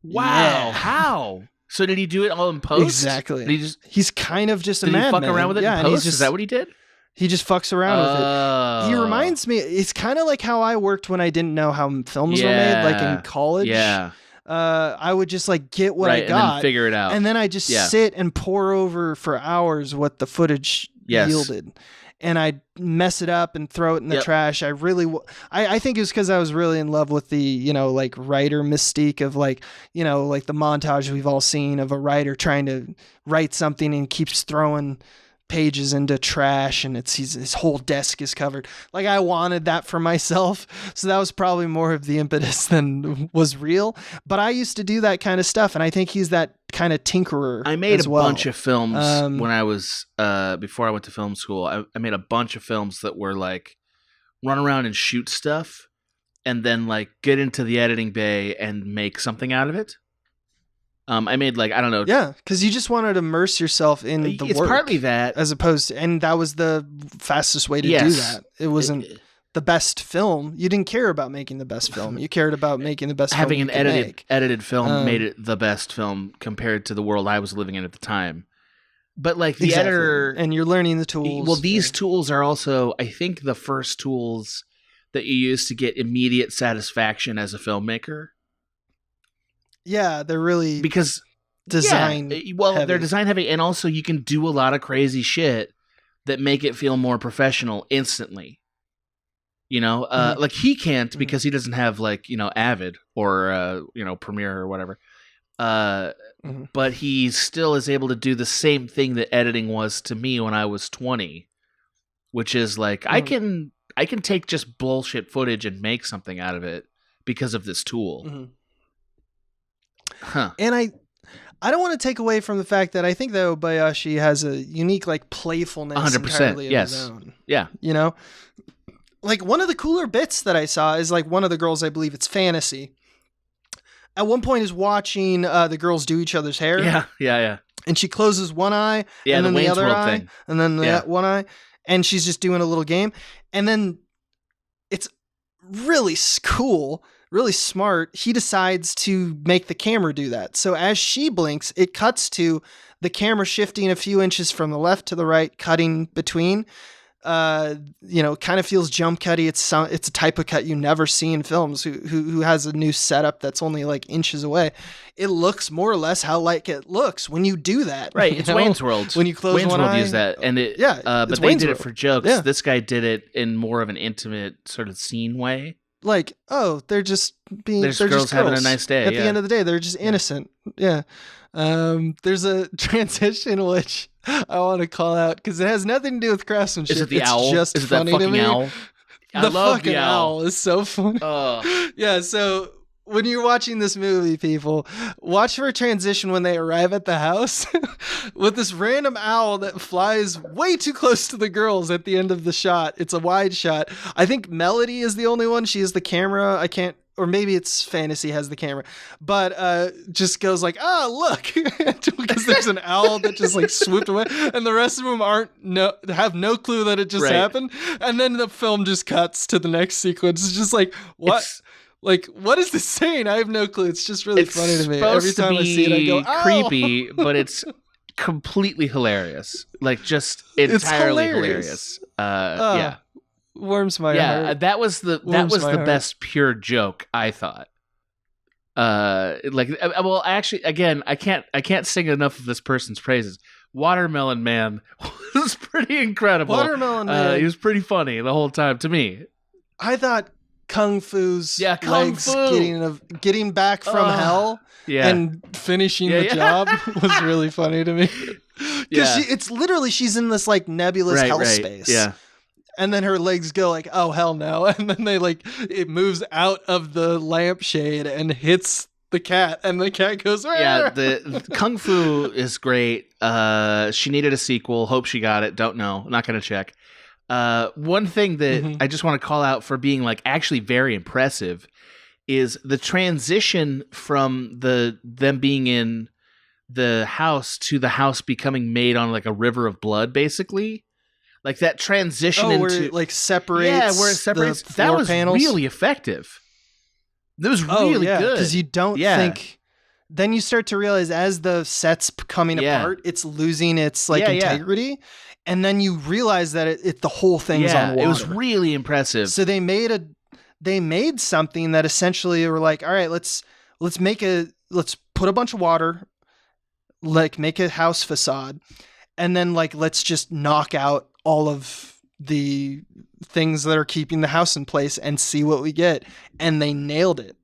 Wow. Yeah. How? So did he do it all in post? Exactly. He's kind of just a madman. madman. Did he fuck around with it in post? Is that what he did? He just fucks around with it. He reminds me, it's kind of like how I worked when I didn't know how films were made, like in college. Yeah. I would just like get what I got. And then figure it out. And then I just sit and pore over for hours what the footage yielded. And I'd mess it up and throw it in the trash. I think it was because I was really in love with the, like writer mystique of like the montage we've all seen of a writer trying to write something and keeps throwing pages into trash and his whole desk is covered. Like, I wanted that for myself. So that was probably more of the impetus than was real. But I used to do that kind of stuff. And I think he's that kind of tinkerer. I made a bunch of films when I was, before I went to film school. I made a bunch of films that were like run around and shoot stuff and then like get into the editing bay and make something out of it. I made like, I don't know. Yeah, because you just wanted to immerse yourself in the work. It's partly that. As opposed to, and that was the fastest way to do that. It wasn't the best film. You didn't care about making the best film. You cared about making the best Having film. Having an edited film made it the best film compared to the world I was living in at the time. But like the editor... And you're learning the tools. Well, these tools are also, I think, the first tools that you use to get immediate satisfaction as a filmmaker. Yeah, they're really because design. Heavy. They're design heavy, and also you can do a lot of crazy shit that make it feel more professional instantly. Like he can't because he doesn't have like Avid or Premiere or whatever. But he still is able to do the same thing that editing was to me when I was 20, which is like I can take just bullshit footage and make something out of it because of this tool. Huh. And I don't want to take away from the fact that I think that Obayashi has a unique like playfulness 100%, entirely of his own. Yeah. Like one of the cooler bits that I saw is like one of the girls, I believe it's Fantasy. at one point is watching the girls do each other's hair. Yeah. And she closes one eye, and then the Wayne's other World eye, thing. and then that one eye, and she's just doing a little game. And then it's really cool, really smart. He decides to make the camera do that. So as she blinks, it cuts to the camera shifting a few inches from the left to the right, cutting between. Kind of feels jump cutty. It's a type of cut you never see in films. Who has a new setup that's only like inches away. It looks more or less how like it looks when you do that. Right, it's Wayne's World. When you close Wayne's one World eye, used that, and but they Wayne's did World. it for jokes. Yeah. This guy did it in more of an intimate sort of scene way. Like, oh, they're just girls just having a nice day. At the end of the day, they're just innocent. Yeah. There's a transition which I want to call out because it has nothing to do with craftsmanship. Is it the it's owl? Just is it funny that fucking to me. owl? I The love fucking the owl. owl is so funny. Yeah. So when you're watching this movie, people, watch for a transition when they arrive at the house with this random owl that flies way too close to the girls at the end of the shot. It's a wide shot. I think Melody is the only one. She has the camera. Or maybe it's Fantasy has the camera, but just goes like, look, because there's an owl that just like swooped away, and the rest of them have no clue that it just happened, and then the film just cuts to the next sequence. It's just like, what? What is this saying? I have no clue. It's just really funny to me. Every time I see it, I go, "Oh!" creepy, but it's completely hilarious. Like just entirely hilarious. Yeah. Warms my heart. That was the best pure joke, I thought. Actually, again, I can't sing enough of this person's praises. Watermelon Man was pretty incredible. Watermelon Man, he was pretty funny the whole time to me. I thought Kung Fu's Kung legs Fu. getting back from hell and finishing the job was really funny to me. Because it's literally she's in this like nebulous hell space. Yeah. And then her legs go like, oh, hell no. And then it moves out of the lampshade and hits the cat. And the cat goes, Rah! Yeah, the Kung Fu is great. She needed a sequel. Hope she got it. Don't know. Not going to check. One thing that I just want to call out for being like actually very impressive is the transition from them being in the house to the house becoming made on like a river of blood, basically. Like that transition into where it like separates. where it separates. The that was panels. Really effective. That was really good because you don't think. Then you start to realize as the set's coming apart, it's losing its integrity, and then you realize that it the whole thing's on water. It was really impressive. So they made something that essentially were like, all right, let's put a bunch of water, like make a house facade, and then like let's just knock out all of the things that are keeping the house in place and see what we get. And they nailed it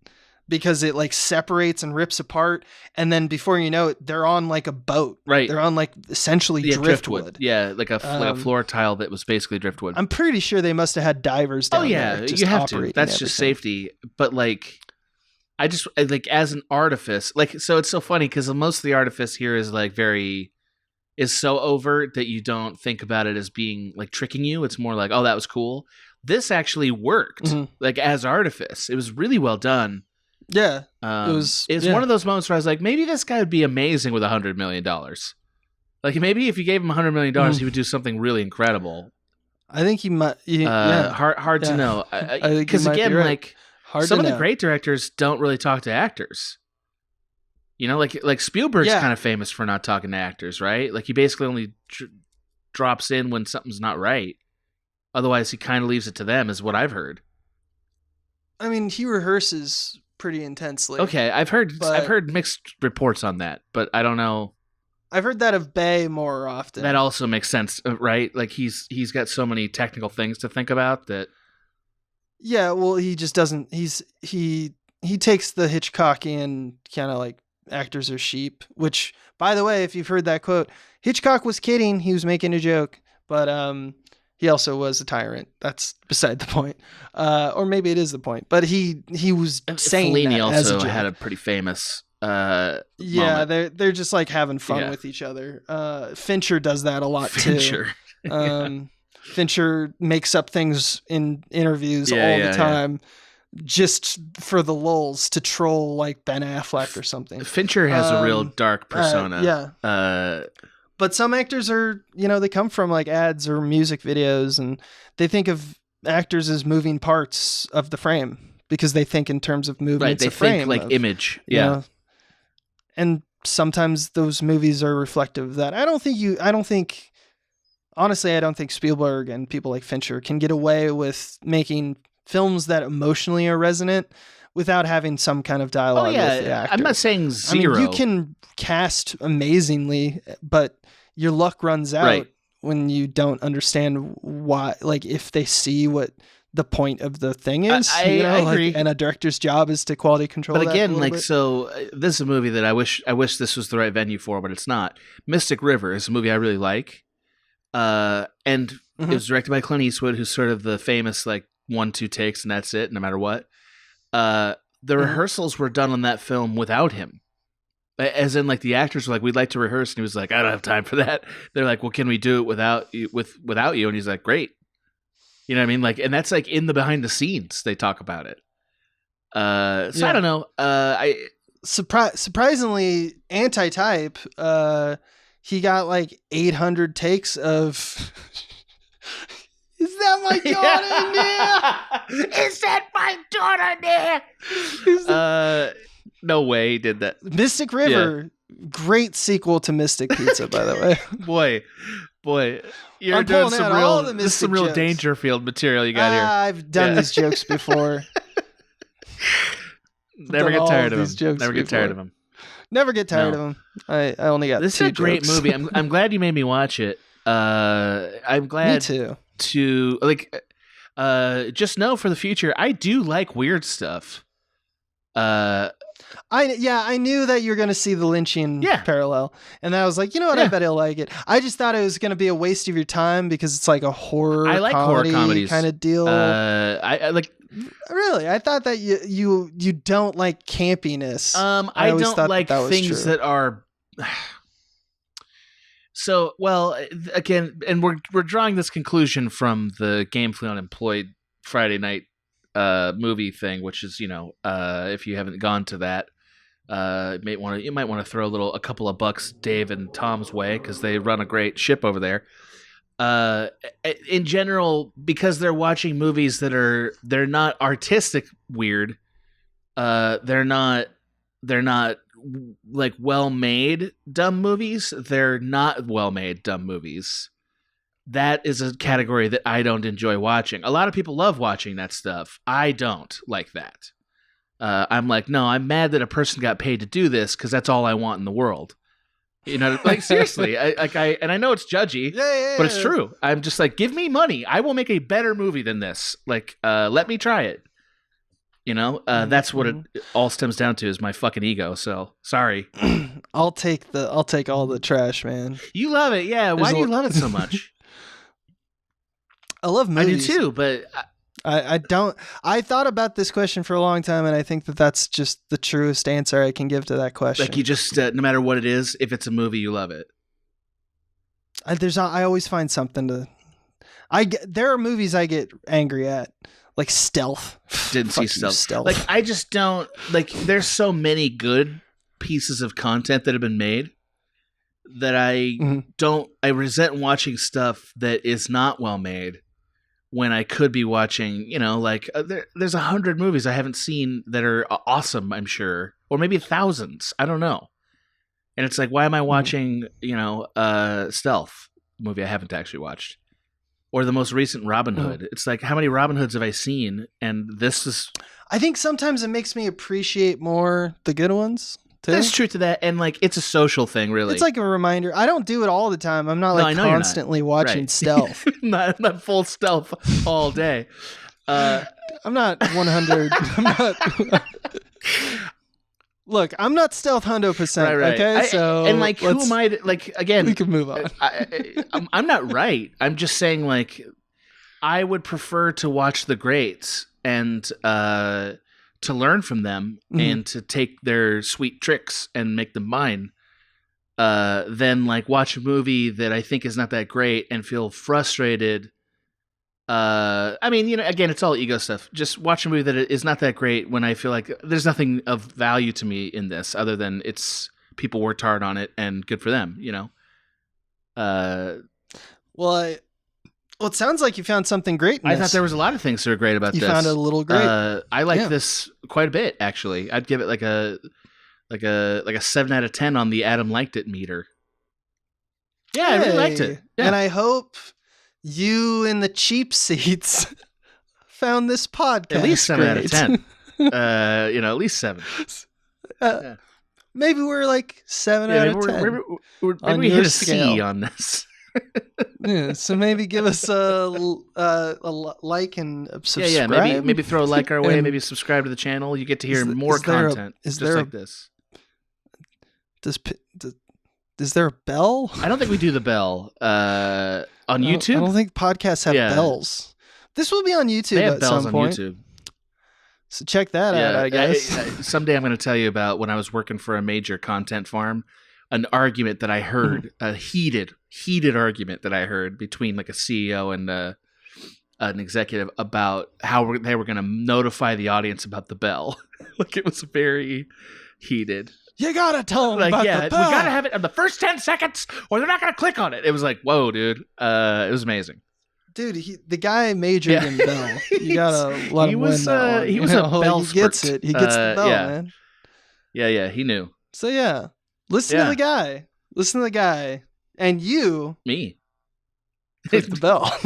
because it like separates and rips apart. And then before you know it, they're on like a boat. Right. They're on like essentially driftwood. Yeah. Like a floor tile that was basically driftwood. I'm pretty sure they must have had divers down there. You have to. That's just safety. But like, I just like as an artifice, like, so it's so funny because most of the artifice here is like is so overt that you don't think about it as being like tricking you. It's more like, oh, that was cool. This actually worked like as artifice. It was really well done. Yeah. It's one of those moments where I was like, maybe this guy would be amazing with $100 million. Like maybe if you gave him $100 million, he would do something really incredible. I think he might. Hard to know. Because again, like some of the great directors don't really talk to actors. You know, like Spielberg's kind of famous for not talking to actors, right? Like he basically only drops in when something's not right. Otherwise, he kind of leaves it to them, is what I've heard. I mean, he rehearses pretty intensely. Okay, I've heard mixed reports on that, but I don't know. I've heard that of Bay more often. That also makes sense, right? Like he's got so many technical things to think about that. Yeah, well, he just doesn't. He takes the Hitchcockian kind of like actors are sheep. Which, by the way, if you've heard that quote, Hitchcock was kidding. He was making a joke, but he also was a tyrant. That's beside the point, or maybe it is the point. But he was saying Fellini that also as a joke. had a pretty famous. Yeah, moment. they're just like having fun with each other. Fincher does that a lot too. Fincher makes up things in interviews all the time. just for the lulz to troll like Ben Affleck or something. Fincher has a real dark persona. Yeah. But some actors are, they come from like ads or music videos, and they think of actors as moving parts of the frame because they think in terms of movements Right, they of frame. think like image. Yeah. And sometimes those movies are reflective of that. Honestly, I don't think Spielberg and people like Fincher can get away with making films that emotionally are resonant without having some kind of dialogue with the actor. I'm not saying zero. I mean, you can cast amazingly, but your luck runs out when you don't understand why, like if they see what the point of the thing is. I agree. And a director's job is to quality control. But again, this is a movie that I wish this was the right venue for, but it's not. Mystic River is a movie I really like. And it was directed by Clint Eastwood, who's sort of the famous like 1-2 takes and that's it, no matter what. The rehearsals were done on that film without him. As in, like, the actors were like, we'd like to rehearse, and he was like, I don't have time for that. They're like, well, can we do it without you? And he's like, great. You know what I mean? Like, and that's like in the behind the scenes they talk about it. So I don't know. Surprisingly, Anti-Type, he got like 800 takes of. Is that my daughter in there? Is that my daughter there? No way he did that. Mystic River, great sequel to Mystic Pizza, by the way. Boy, you're doing some real jokes. Dangerfield material you got here. I've done these jokes before. Never get tired of them. Never get tired of them. Never get tired of them. I only got this two is a great jokes. movie. I'm glad you made me watch it. I'm glad. Me too. To like, just know for the future, I do like weird stuff. I knew that you were going to see the Lynchian parallel, and I was like, I bet he'll like it. I just thought it was going to be a waste of your time because it's like a horror. I like horror comedies kind of deal. I like. Really, I thought that you don't like campiness. I don't like things that are. So, well, again, and we're drawing this conclusion from the Gamefully Unemployed Friday night movie thing, which is, if you haven't gone to that, you might want to throw a couple of bucks Dave and Tom's way because they run a great ship over there. In general, because they're watching movies they're not artistic weird. They're not like well-made dumb movies. They're not well-made dumb movies. That is a category that I don't enjoy watching. A lot of people love watching that stuff. I don't like that. I'm like, no, I'm mad that a person got paid to do this because that's all I want in the world. Like seriously, I know it's judgy, but it's true. I'm just like, give me money. I will make a better movie than this. Like, let me try it. That's what it all stems down to is my fucking ego. So sorry. I'll take all the trash, man. You love it, yeah. Why do you love it so much? I love movies. I do too, but I don't. I thought about this question for a long time, and I think that's just the truest answer I can give to that question. Like you just, no matter what it is, if it's a movie, you love it. I always find something to. There are movies I get angry at. Like Stealth. Didn't see Stealth. Like, I just don't... Like, there's so many good pieces of content that have been made that I don't... I resent watching stuff that is not well made when I could be watching, there's 100 movies I haven't seen that are awesome, I'm sure. Or maybe thousands. I don't know. And it's like, why am I watching, Stealth? Movie I haven't actually watched. Or the most recent Robin Hood. It's like, how many Robin Hoods have I seen? And this is... I think sometimes it makes me appreciate more the good ones, too. There's truth to that. And, like, it's a social thing, really. It's like a reminder. I don't do it all the time. I'm not, constantly watching Stealth. not full Stealth all day. I'm not 100... Look, I'm not Stealth 100%, right. Okay? Who am I to, again... We can move on. I'm not right. I'm just saying, I would prefer to watch the greats and to learn from them and to take their sweet tricks and make them mine than, watch a movie that I think is not that great and feel frustrated I mean, again, it's all ego stuff. Just watch a movie that is not that great when I feel like there's nothing of value to me in this other than it's people worked hard on it and good for them, Well, it sounds like you found something great in I this. thought there was a lot of things that are great about You this. found it a little great. I like this quite a bit, actually. I'd give it like a 7 out of 10 on the Adam liked it meter. Yeah, I really liked it. Yeah. And I hope you in the cheap seats found this podcast at least 7 out of great. 10. At least 7. Yeah. Maybe we're like 7 out of 10. Maybe we hit a C on this. Yeah, so maybe give us a like and subscribe. Yeah. Maybe throw a like our way. And Maybe subscribe to the channel. You get to hear more content just like this. Is there a bell? I don't think we do the bell on YouTube. I don't think podcasts have bells. This will be on YouTube they have at bells some on point. YouTube. So check that out, I guess. Someday I'm going to tell you about when I was working for a major content farm, an argument that I heard, a heated argument that I heard between like a CEO and an executive about how they were going to notify the audience about the bell. Like it was very heated. You gotta tell them about the bell. We gotta have it in the first 10 seconds, or they're not gonna click on it. It was like, whoa, dude. It was amazing. Dude, the guy majored in bell. You gotta let him win that one. He was a bell He gets it. He gets the bell, man. Yeah, he knew. So yeah, listen to the guy. Listen to the guy. And you. Me. Click the bell.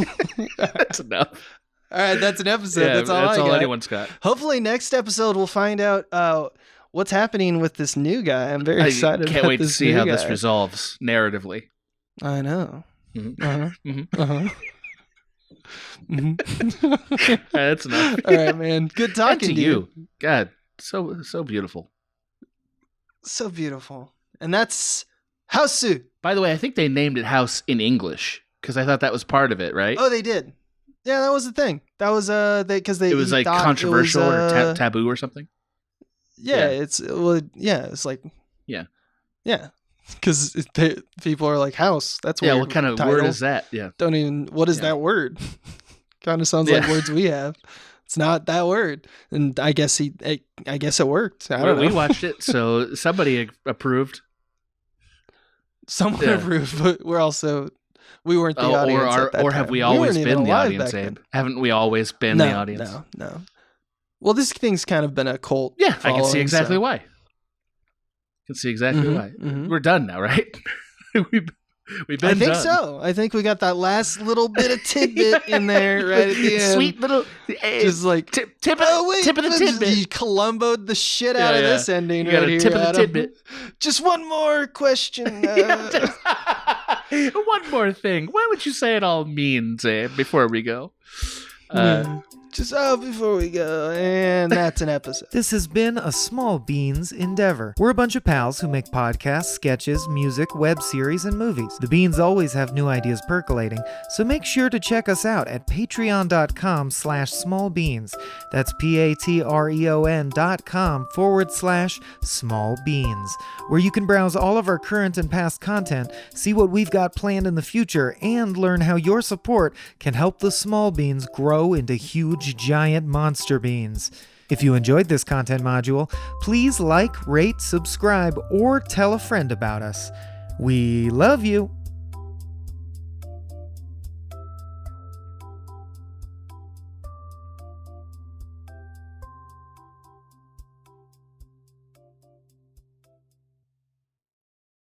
That's enough. All right, that's an episode. Yeah, that's all anyone's got. Hopefully next episode we'll find out what's happening with this new guy. I'm very excited. Can't wait to see how this resolves narratively. I know. Mm-hmm. That's enough. All right, man. Good talking to you. God, so beautiful. So beautiful. And that's Houseu. By the way, I think they named it House in English because I thought that was part of it, right? Oh, they did. Yeah, that was the thing. That was because it was like controversial or taboo or something. Yeah, it's like because people are like house. That's weird. What kind of title. word is that? Yeah, don't even. What is that word? Kind of sounds like words we have. It's not that word, and I guess it worked. I don't know. We watched it, so somebody approved. Someone approved, but we weren't the audience at that or time. have we always been the audience, Abe? Haven't we always been the audience? No. Well, this thing's kind of been a cult. Yeah, I can see exactly why. I can see exactly why. Mm-hmm. We're done now, right? We've been I think done. So. I think we got that last little bit of tidbit in there right at the end. Sweet little, just like tip of the tidbit. You Columbo'd the shit out of this ending. You got a tip of the tidbit. Just one more question. One more thing. What would you say it all means, Abe, before we go? Just before we go, and that's an episode. This has been a Small Beans endeavor. We're a bunch of pals who make podcasts, sketches, music, web series, and movies. The beans always have new ideas percolating, so make sure to check us out at patreon.com/smallbeans. That's patreon.com/smallbeans, where you can browse all of our current and past content, see what we've got planned in the future, and learn how your support can help the small beans grow into huge giant monster beans. If you enjoyed this content module, please like, rate, subscribe, or tell a friend about us. We love you.